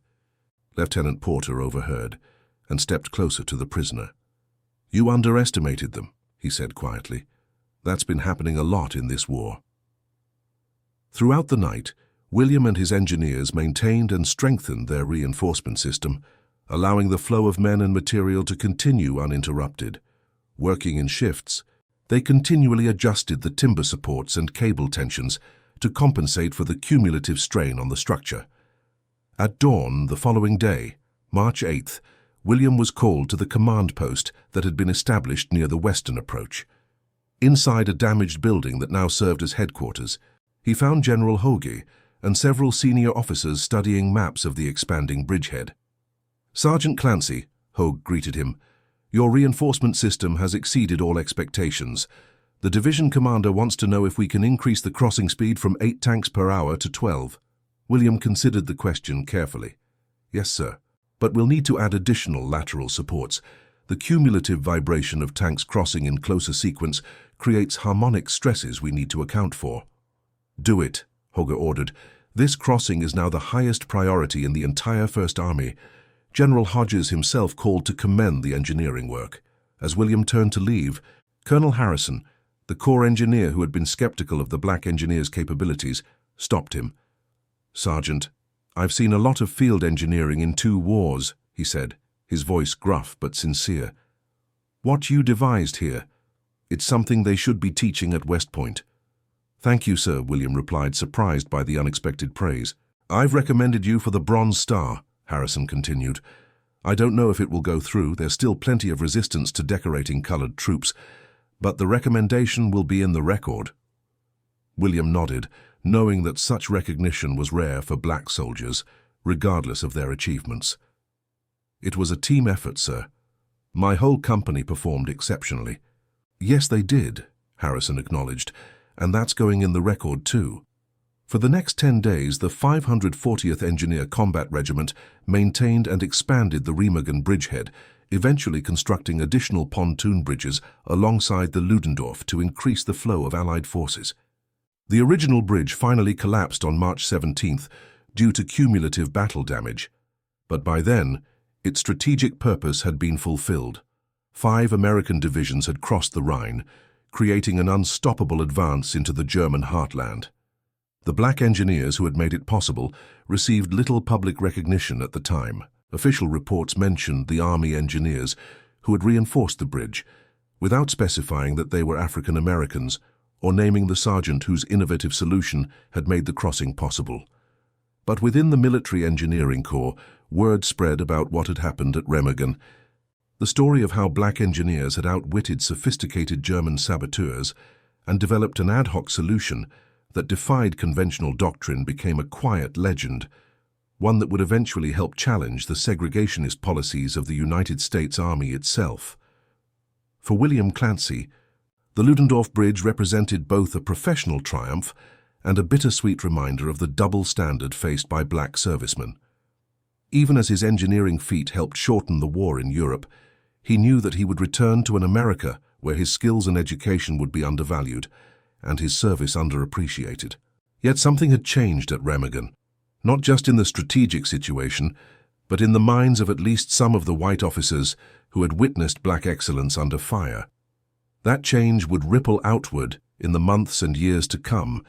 Speaker 1: Lieutenant Porter overheard and stepped closer to the prisoner. "You underestimated them," he said quietly. "That's been happening a lot in this war." Throughout the night, William and his engineers maintained and strengthened their reinforcement system, allowing the flow of men and material to continue uninterrupted. Working in shifts, they continually adjusted the timber supports and cable tensions to compensate for the cumulative strain on the structure. At dawn the following day, March 8th, William was called to the command post that had been established near the western approach. Inside a damaged building that now served as headquarters, he found General Hoge and several senior officers studying maps of the expanding bridgehead. "Sergeant Clancy," Hoge greeted him, "your reinforcement system has exceeded all expectations. The division commander wants to know if we can increase the crossing speed from 8 tanks per hour to 12. William considered the question carefully. "Yes, sir, but we'll need to add additional lateral supports. The cumulative vibration of tanks crossing in closer sequence creates harmonic stresses we need to account for." "Do it," Hoge ordered. "This crossing is now the highest priority in the entire First Army." General Hodges himself called to commend the engineering work. As William turned to leave, Colonel Harrison, the Corps engineer who had been skeptical of the black engineer's capabilities, stopped him. "Sergeant, I've seen a lot of field engineering in 2 wars, he said, his voice gruff but sincere. "What you devised here, it's something they should be teaching at West Point." "Thank you, sir," William replied, surprised by the unexpected praise. "I've recommended you for the Bronze Star," Harrison continued. "I don't know if it will go through. There's still plenty of resistance to decorating colored troops, but the recommendation will be in the record." William nodded, knowing that such recognition was rare for black soldiers, regardless of their achievements. "It was a team effort, sir. My whole company performed exceptionally. Yes, they did, Harrison acknowledged, and that's going in the record too. For the next 10 days, the 540th Engineer Combat Regiment maintained and expanded the Remagen bridgehead, eventually constructing additional pontoon bridges alongside the Ludendorff to increase the flow of Allied forces. The original bridge finally collapsed on March 17th due to cumulative battle damage, but by then, its strategic purpose had been fulfilled. 5 American divisions had crossed the Rhine, creating an unstoppable advance into the German heartland. The black engineers who had made it possible received little public recognition at the time. Official reports mentioned the Army engineers who had reinforced the bridge, without specifying that they were African Americans or naming the sergeant whose innovative solution had made the crossing possible. But within the military engineering corps, word spread about what had happened at Remagen. The story of how black engineers had outwitted sophisticated German saboteurs and developed an ad hoc solution that defied conventional doctrine became a quiet legend, one that would eventually help challenge the segregationist policies of the United States Army itself. For William Clancy, the Ludendorff Bridge represented both a professional triumph and a bittersweet reminder of the double standard faced by black servicemen. Even as his engineering feat helped shorten the war in Europe, he knew that he would return to an America where his skills and education would be undervalued and his service underappreciated. Yet something had changed at Remagen, not just in the strategic situation, but in the minds of at least some of the white officers who had witnessed black excellence under fire. That change would ripple outward in the months and years to come,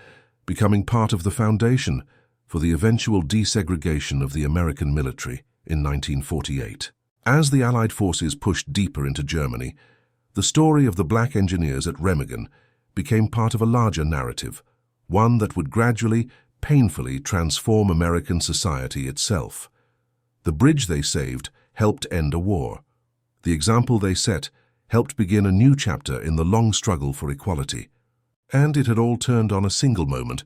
Speaker 1: becoming part of the foundation for the eventual desegregation of the American military in 1948. As the Allied forces pushed deeper into Germany, the story of the black engineers at Remagen became part of a larger narrative, one that would gradually, painfully transform American society itself. The bridge they saved helped end a war. The example they set helped begin a new chapter in the long struggle for equality. And it had all turned on a single moment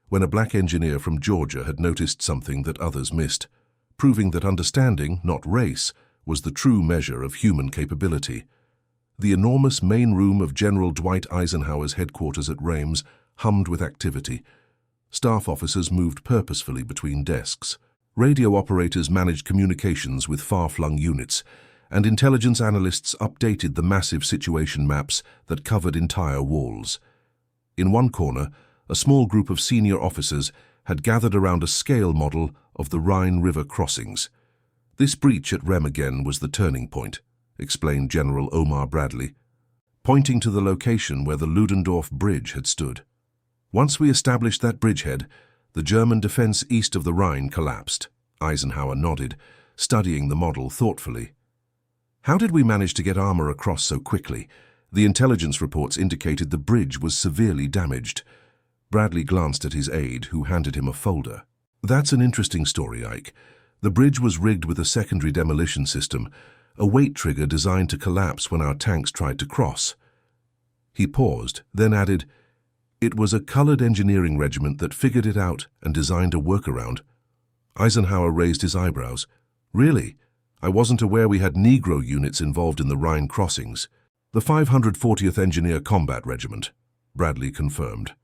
Speaker 1: when a black engineer from Georgia had noticed something that others missed, proving that understanding, not race, was the true measure of human capability. The enormous main room of General Dwight Eisenhower's headquarters at Reims hummed with activity. Staff officers moved purposefully between desks. Radio operators managed communications with far-flung units, and intelligence analysts updated the massive situation maps that covered entire walls. In one corner, a small group of senior officers had gathered around a scale model of the Rhine River crossings. This breach at Remagen was the turning point, explained General Omar Bradley, pointing to the location where the Ludendorff Bridge had stood. Once we established that bridgehead, the German defense east of the Rhine collapsed. Eisenhower nodded, studying the model thoughtfully. How did we manage to get armor across so quickly? The intelligence reports indicated the bridge was severely damaged. Bradley glanced at his aide, who handed him a folder. That's an interesting story, Ike. The bridge was rigged with a secondary demolition system, a weight trigger designed to collapse when our tanks tried to cross. He paused, then added, "It was a colored engineering regiment that figured it out and designed a workaround." Eisenhower raised his eyebrows. "Really? I wasn't aware we had Negro units involved in the Rhine crossings." "The 540th Engineer Combat Regiment," Bradley confirmed.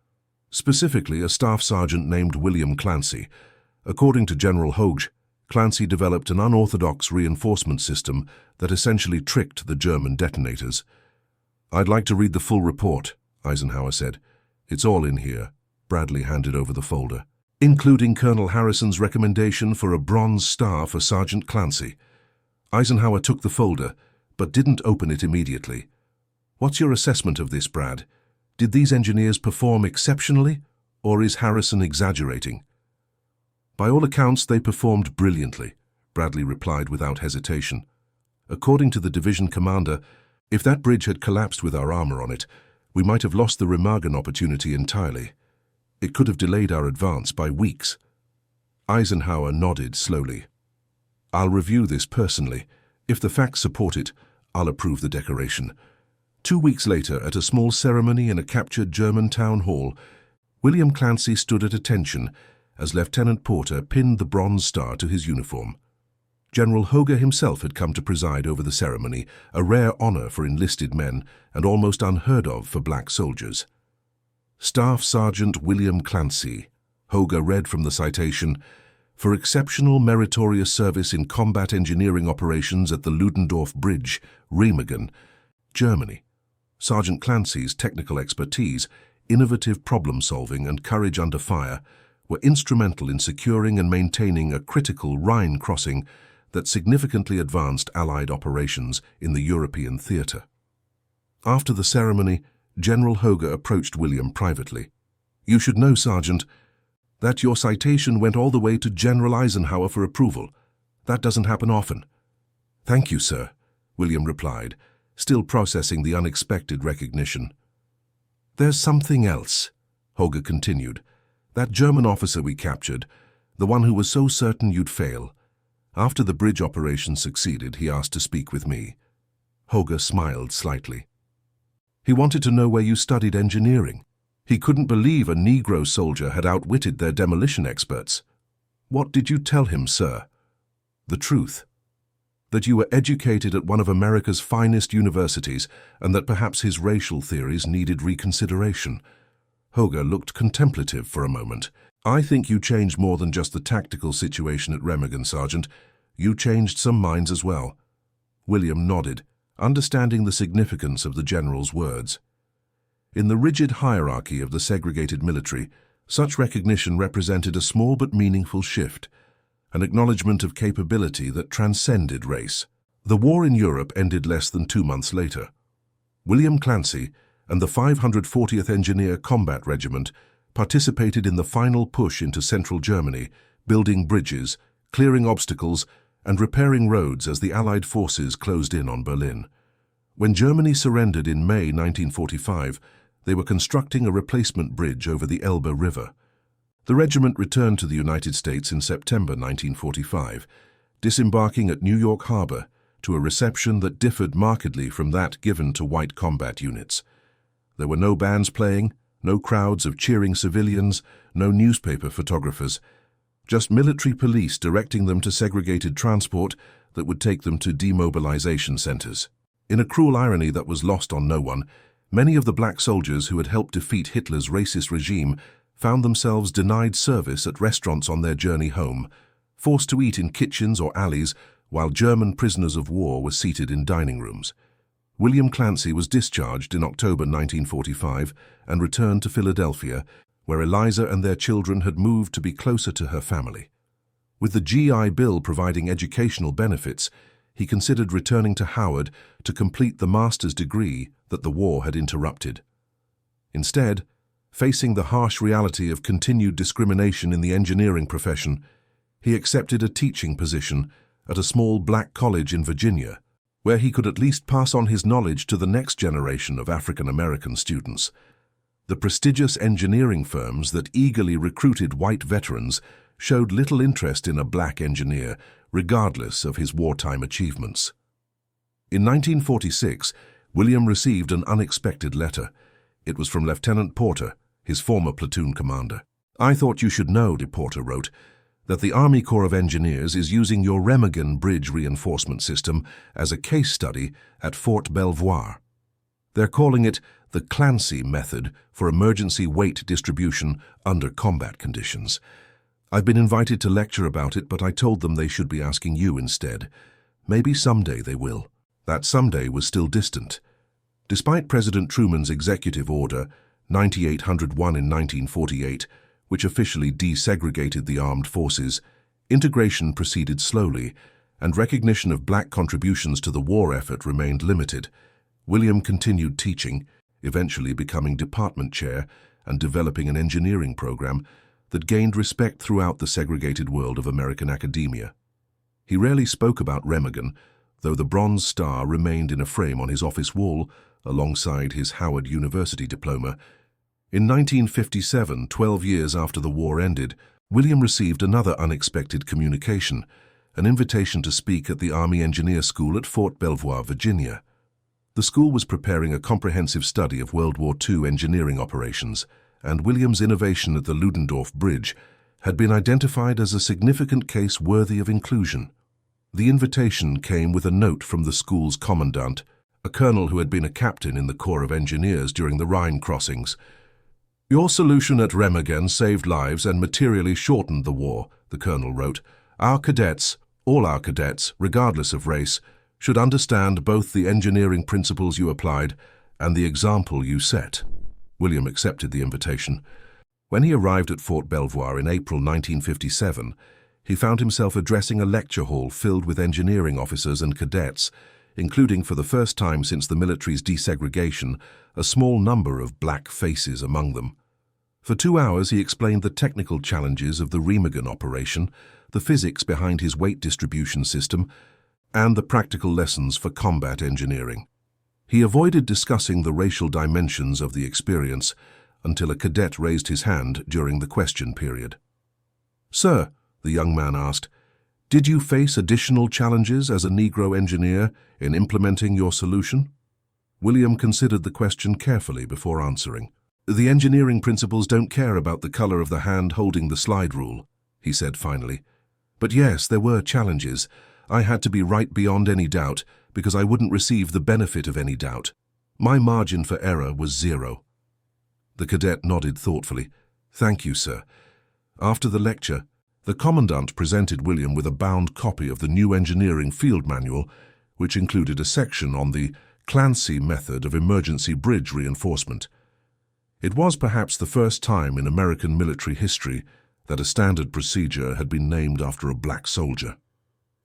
Speaker 1: "Specifically, a staff sergeant named William Clancy. According to General Hoge, Clancy developed an unorthodox reinforcement system that essentially tricked the German detonators." "I'd like to read the full report," Eisenhower said. "It's all in here." Bradley handed over the folder, including Colonel Harrison's recommendation for a Bronze Star for Sergeant Clancy. Eisenhower took the folder, but didn't open it immediately. "What's your assessment of this, Brad? Did these engineers perform exceptionally, or is Harrison exaggerating?" "By all accounts, they performed brilliantly," Bradley replied without hesitation. "According to the division commander, if that bridge had collapsed with our armor on it, we might have lost the Remagen opportunity entirely. It could have delayed our advance by weeks." Eisenhower nodded slowly. "I'll review this personally. If the facts support it, I'll approve the decoration." 2 weeks later, at a small ceremony in a captured German town hall, William Clancy stood at attention as Lieutenant Porter pinned the Bronze Star to his uniform. General Hoger himself had come to preside over the ceremony, a rare honor for enlisted men and almost unheard of for black soldiers. Staff Sergeant William Clancy, Hoger read from the citation, for exceptional meritorious service in combat engineering operations at the Ludendorff Bridge, Remagen, Germany. Sergeant Clancy's technical expertise, innovative problem-solving and courage under fire were instrumental in securing and maintaining a critical Rhine crossing that significantly advanced Allied operations in the European theatre. After the ceremony, General Hoger approached William privately. "You should know, Sergeant, that your citation went all the way to General Eisenhower for approval. That doesn't happen often." "Thank you, sir," William replied, still processing the unexpected recognition. "There's something else," Hoger continued. "That German officer we captured, the one who was so certain you'd fail. After the bridge operation succeeded, he asked to speak with me." Hoger smiled slightly. "He wanted to know where you studied engineering. He couldn't believe a Negro soldier had outwitted their demolition experts." "What did you tell him, sir?" "The truth. That you were educated at one of America's finest universities and that perhaps his racial theories needed reconsideration." Hoger looked contemplative for a moment. "I think you changed more than just the tactical situation at Remagen, Sergeant. You changed some minds as well." William nodded, understanding the significance of the general's words. In the rigid hierarchy of the segregated military, such recognition represented a small but meaningful shift, an acknowledgement of capability that transcended race. The war in Europe ended less than 2 months later. William Clancy and the 540th Engineer Combat Regiment participated in the final push into central Germany, building bridges, clearing obstacles, and repairing roads as the Allied forces closed in on Berlin. When Germany surrendered in May 1945, they were constructing a replacement bridge over the Elbe River. The regiment returned to the United States in September 1945, disembarking at New York Harbor to a reception that differed markedly from that given to white combat units. There were no bands playing, no crowds of cheering civilians, no newspaper photographers, just military police directing them to segregated transport that would take them to demobilization centers. In a cruel irony that was lost on no one, many of the black soldiers who had helped defeat Hitler's racist regime found themselves denied service at restaurants on their journey home, forced to eat in kitchens or alleys while German prisoners of war were seated in dining rooms. William Clancy was discharged in October 1945 and returned to Philadelphia, where Eliza and their children had moved to be closer to her family. With the GI Bill providing educational benefits, he considered returning to Howard to complete the master's degree that the war had interrupted. Instead, facing the harsh reality of continued discrimination in the engineering profession, he accepted a teaching position at a small black college in Virginia, where he could at least pass on his knowledge to the next generation of African-American students. The prestigious engineering firms that eagerly recruited white veterans showed little interest in a black engineer, regardless of his wartime achievements. In 1946, William received an unexpected letter. It was from Lieutenant Porter, his former platoon commander. "I thought you should know," Porter wrote, "that the Army Corps of Engineers is using your Remagen bridge reinforcement system as a case study at Fort Belvoir. They're calling it the Clancy method for emergency weight distribution under combat conditions. I've been invited to lecture about it, but I told them they should be asking you instead. Maybe someday they will." That someday was still distant. Despite President Truman's executive order, 9801 in 1948, which officially desegregated the armed forces, integration proceeded slowly, and recognition of black contributions to the war effort remained limited. William continued teaching, eventually becoming department chair and developing an engineering program that gained respect throughout the segregated world of American academia. He rarely spoke about Remagen, though the Bronze Star remained in a frame on his office wall alongside his Howard University diploma. In 1957, 12 years after the war ended, William received another unexpected communication, an invitation to speak at the Army Engineer School at Fort Belvoir, Virginia. The school was preparing a comprehensive study of World War II engineering operations, and William's innovation at the Ludendorff Bridge had been identified as a significant case worthy of inclusion. The invitation came with a note from the school's commandant, a colonel who had been a captain in the Corps of Engineers during the Rhine crossings. "Your solution at Remagen saved lives and materially shortened the war," the colonel wrote. "Our cadets, all our cadets, regardless of race, should understand both the engineering principles you applied and the example you set." William accepted the invitation. When he arrived at Fort Belvoir in April 1957, he found himself addressing a lecture hall filled with engineering officers and cadets, including for the first time since the military's desegregation, a small number of black faces among them. For 2 hours he explained the technical challenges of the Remagen operation, the physics behind his weight distribution system, and the practical lessons for combat engineering. He avoided discussing the racial dimensions of the experience until a cadet raised his hand during the question period. "Sir," the young man asked, "did you face additional challenges as a Negro engineer in implementing your solution?" William considered the question carefully before answering. "The engineering principles don't care about the color of the hand holding the slide rule," he said finally. "But yes, there were challenges. I had to be right beyond any doubt because I wouldn't receive the benefit of any doubt. My margin for error was 0. The cadet nodded thoughtfully. "Thank you, sir." After the lecture, the commandant presented William with a bound copy of the new engineering field manual, which included a section on the Clancy method of emergency bridge reinforcement. It was perhaps the first time in American military history that a standard procedure had been named after a black soldier.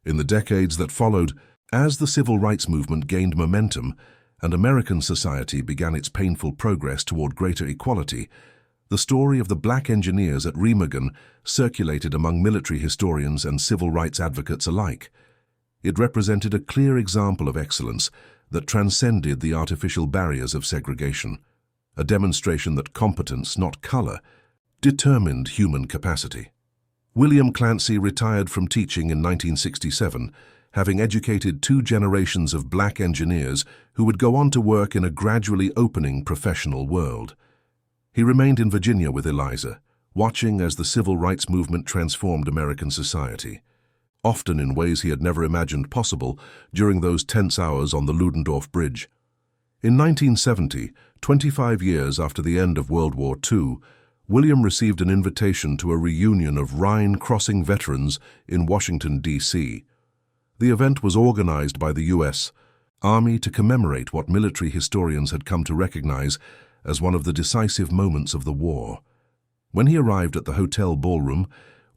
Speaker 1: In the decades that followed, as the civil rights movement gained momentum and American society began its painful progress toward greater equality, the story of the black engineers at Remagen circulated among military historians and civil rights advocates alike. It represented a clear example of excellence that transcended the artificial barriers of segregation, a demonstration that competence, not color, determined human capacity. William Clancy retired from teaching in 1967, having educated 2 generations of black engineers who would go on to work in a gradually opening professional world. He remained in Virginia with Eliza, watching as the civil rights movement transformed American society, often in ways he had never imagined possible during those tense hours on the Ludendorff Bridge. In 1970, 25 years after the end of World War II, William received an invitation to a reunion of Rhine crossing veterans in Washington, D.C. The event was organized by the U.S. Army to commemorate what military historians had come to recognize as one of the decisive moments of the war. When he arrived at the hotel ballroom,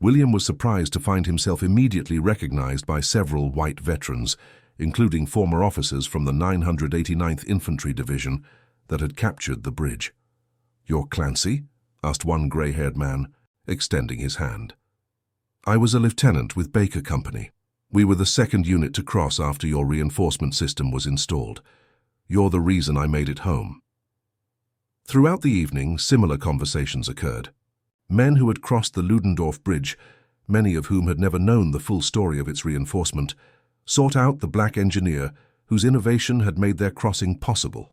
Speaker 1: William was surprised to find himself immediately recognized by several white veterans, including former officers from the 989th Infantry Division that had captured the bridge. "You're Clancy?" asked one gray-haired man, extending his hand. "I was a lieutenant with Baker Company. We were the second unit to cross after your reinforcement system was installed. You're the reason I made it home." Throughout the evening, similar conversations occurred. Men who had crossed the Ludendorff Bridge, many of whom had never known the full story of its reinforcement, sought out the black engineer whose innovation had made their crossing possible.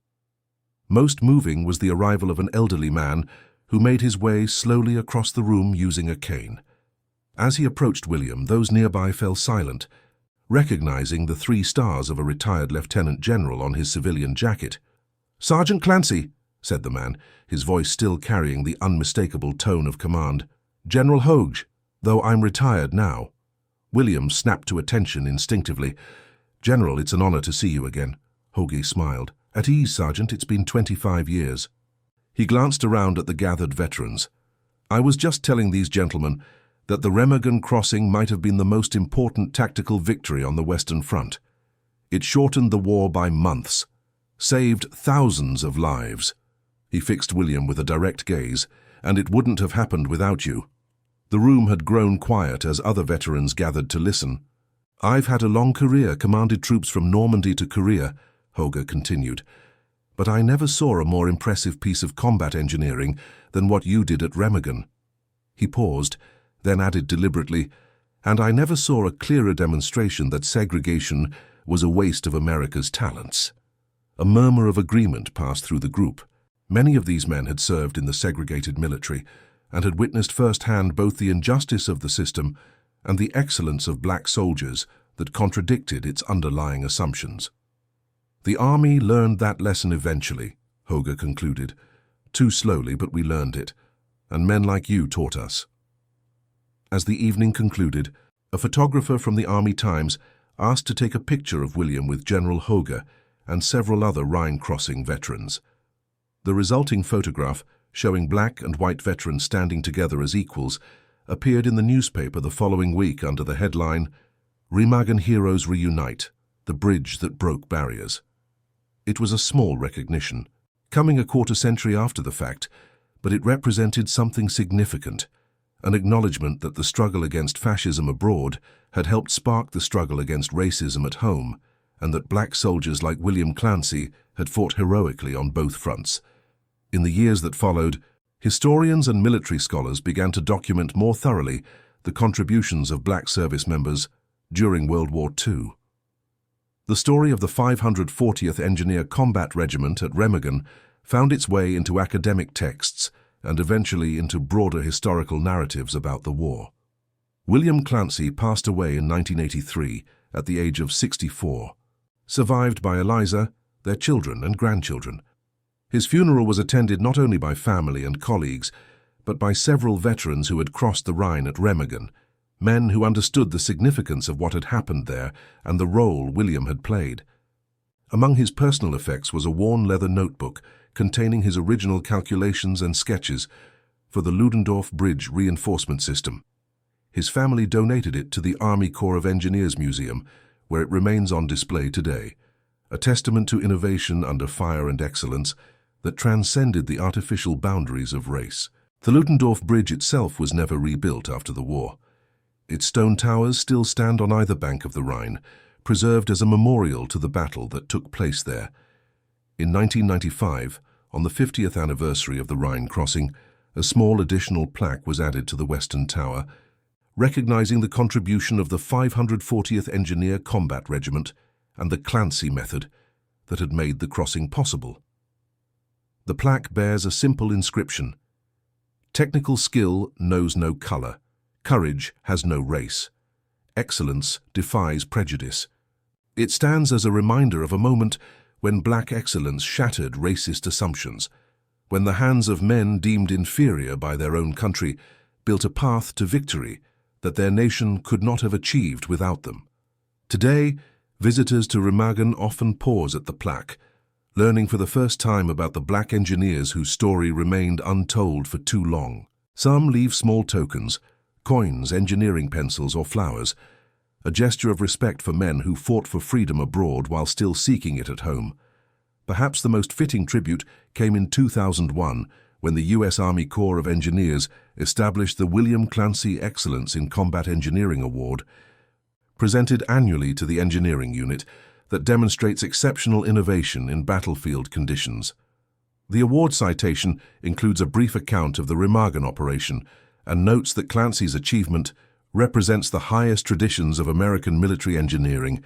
Speaker 1: Most moving was the arrival of an elderly man who made his way slowly across the room using a cane. As he approached William, those nearby fell silent, recognizing the 3 stars of a retired lieutenant general on his civilian jacket. "Sergeant Clancy," said the man, his voice still carrying the unmistakable tone of command. "General Hoge, though I'm retired now." William snapped to attention instinctively. "General, it's an honor to see you again." Hoge smiled. "At ease, Sergeant, it's been 25 years. He glanced around at the gathered veterans. "I was just telling these gentlemen that the Remagen crossing might have been the most important tactical victory on the Western Front. It shortened the war by months, saved thousands of lives." He fixed William with a direct gaze, "and it wouldn't have happened without you." The room had grown quiet as other veterans gathered to listen. "I've had a long career, commanded troops from Normandy to Korea," Hoge continued, "but I never saw a more impressive piece of combat engineering than what you did at Remagen." He paused, then added deliberately, "and I never saw a clearer demonstration that segregation was a waste of America's talents." A murmur of agreement passed through the group. Many of these men had served in the segregated military and had witnessed firsthand both the injustice of the system and the excellence of black soldiers that contradicted its underlying assumptions. The Army learned that lesson eventually, Hoger concluded. Too slowly, but we learned it, and men like you taught us. As the evening concluded, a photographer from the Army Times asked to take a picture of William with General Hoger and several other Rhine crossing veterans. The resulting photograph, showing black and white veterans standing together as equals, appeared in the newspaper the following week under the headline, "Remagen Heroes Reunite, the Bridge That Broke Barriers." It was a small recognition, coming a quarter century after the fact, but it represented something significant, an acknowledgement that the struggle against fascism abroad had helped spark the struggle against racism at home, and that black soldiers like William Clancy had fought heroically on both fronts. In the years that followed, historians and military scholars began to document more thoroughly the contributions of black service members during World War II. The story of the 540th Engineer Combat Regiment at Remagen found its way into academic texts and eventually into broader historical narratives about the war. William Clancy passed away in 1983 at the age of 64, survived by Eliza, their children and grandchildren. His funeral was attended not only by family and colleagues, but by several veterans who had crossed the Rhine at Remagen, men who understood the significance of what had happened there and the role William had played. Among his personal effects was a worn leather notebook containing his original calculations and sketches for the Ludendorff Bridge reinforcement system. His family donated it to the Army Corps of Engineers Museum, where it remains on display today, a testament to innovation under fire and excellence that transcended the artificial boundaries of race. The Ludendorff Bridge itself was never rebuilt after the war. Its stone towers still stand on either bank of the Rhine, preserved as a memorial to the battle that took place there. In 1995, on the 50th anniversary of the Rhine crossing, a small additional plaque was added to the western tower, recognizing the contribution of the 540th Engineer Combat Regiment and the Clancy method that had made the crossing possible. The plaque bears a simple inscription: "Technical skill knows no color. Courage has no race. Excellence defies prejudice." It stands as a reminder of a moment when black excellence shattered racist assumptions, when the hands of men deemed inferior by their own country built a path to victory that their nation could not have achieved without them. Today, visitors to Remagen often pause at the plaque, learning for the first time about the black engineers whose story remained untold for too long. Some leave small tokens, coins, engineering pencils, or flowers, a gesture of respect for men who fought for freedom abroad while still seeking it at home. Perhaps the most fitting tribute came in 2001, when the U.S. Army Corps of Engineers established the William Clancy Excellence in Combat Engineering Award, presented annually to the engineering unit, that demonstrates exceptional innovation in battlefield conditions. The award citation includes a brief account of the Remagen operation and notes that Clancy's achievement represents the highest traditions of American military engineering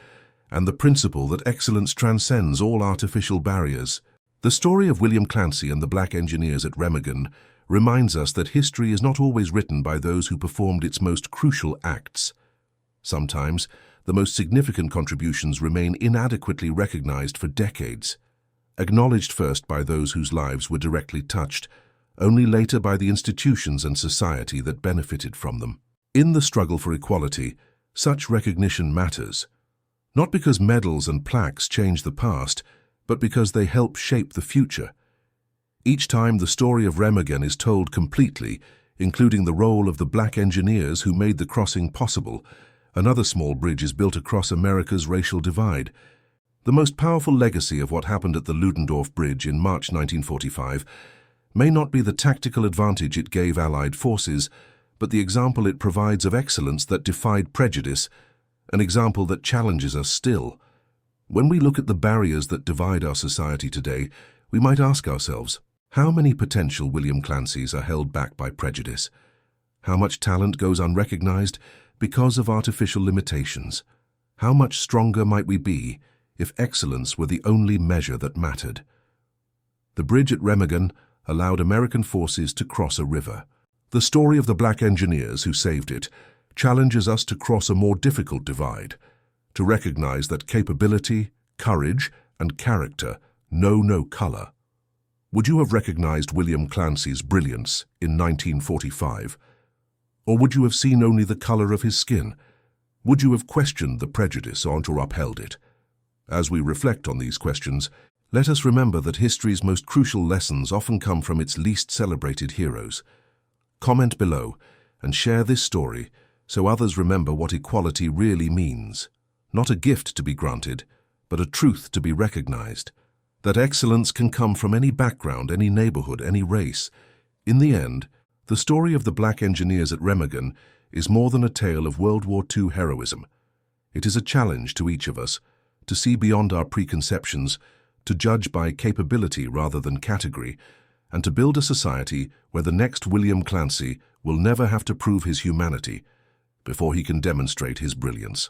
Speaker 1: and the principle that excellence transcends all artificial barriers. The story of William Clancy and the black engineers at Remagen reminds us that history is not always written by those who performed its most crucial acts. Sometimes, the most significant contributions remain inadequately recognized for decades, acknowledged first by those whose lives were directly touched, only later by the institutions and society that benefited from them. In the struggle for equality, such recognition matters, not because medals and plaques change the past, but because they help shape the future. Each time the story of Remagen is told completely, including the role of the black engineers who made the crossing possible, another small bridge is built across America's racial divide. The most powerful legacy of what happened at the Ludendorff Bridge in March 1945 may not be the tactical advantage it gave Allied forces, but the example it provides of excellence that defied prejudice, an example that challenges us still. When we look at the barriers that divide our society today, we might ask ourselves, how many potential William Clancys are held back by prejudice? How much talent goes unrecognized because of artificial limitations? How much stronger might we be if excellence were the only measure that mattered? The bridge at Remagen allowed American forces to cross a river. The story of the black engineers who saved it challenges us to cross a more difficult divide, to recognize that capability, courage, and character know no color. Would you have recognized William Clancy's brilliance in 1945? Or would you have seen only the color of his skin? Would you have questioned the prejudice or upheld it? As we reflect on these questions, let us remember that history's most crucial lessons often come from its least celebrated heroes. Comment below and share this story so others remember what equality really means. Not a gift to be granted, but a truth to be recognized. That excellence can come from any background, any neighborhood, any race. In the end, the story of the black engineers at Remagen is more than a tale of World War II heroism. It is a challenge to each of us to see beyond our preconceptions, to judge by capability rather than category, and to build a society where the next William Clancy will never have to prove his humanity before he can demonstrate his brilliance.